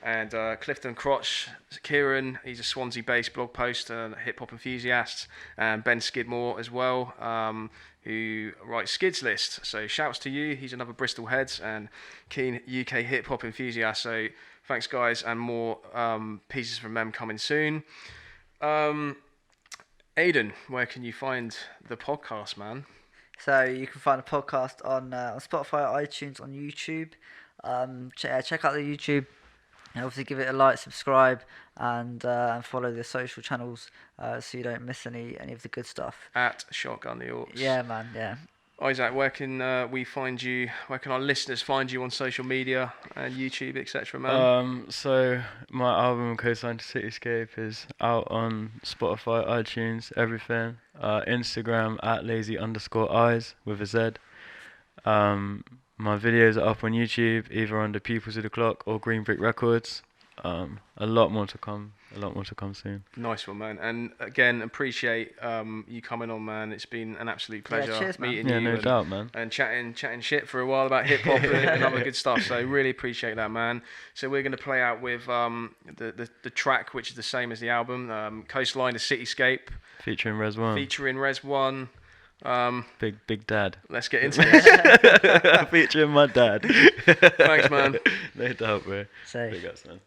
and Clifton Crotch, Kieran. He's a Swansea-based blog post and hip hop enthusiast, and Ben Skidmore as well, who writes Skids List. So shouts to you. He's another Bristol head and keen UK hip hop enthusiast. So thanks, guys, and more pieces from them coming soon. Aidan, where can you find the podcast, man? So you can find the podcast on Spotify, iTunes, on YouTube. Check out the YouTube. And obviously give it a like, subscribe, and follow the social channels so you don't miss any of the good stuff. At Shotgun The Aux. Yeah, man, yeah. Isaac, where can we find you? Where can our listeners find you on social media and YouTube, etc., man? So my album Coastline to Cityscape is out on Spotify, iTunes, everything. Instagram at Lazy_Eyez with a Z. My videos are up on YouTube, either under Pupils of the Clock or Green Brick Records. A lot more to come. A lot more to come soon. Nice one, man. And again, appreciate you coming on, man. It's been an absolute pleasure meeting you. Yeah, no doubt, man. And chatting shit for a while about hip hop and other good stuff. So really appreciate that, man. So we're going to play out with the track, which is the same as the album, Coastline, the Cityscape, featuring Res One. Big dad. Let's get into it. Featuring my dad. Thanks, man. No doubt, bro. Safe. Big ups, man.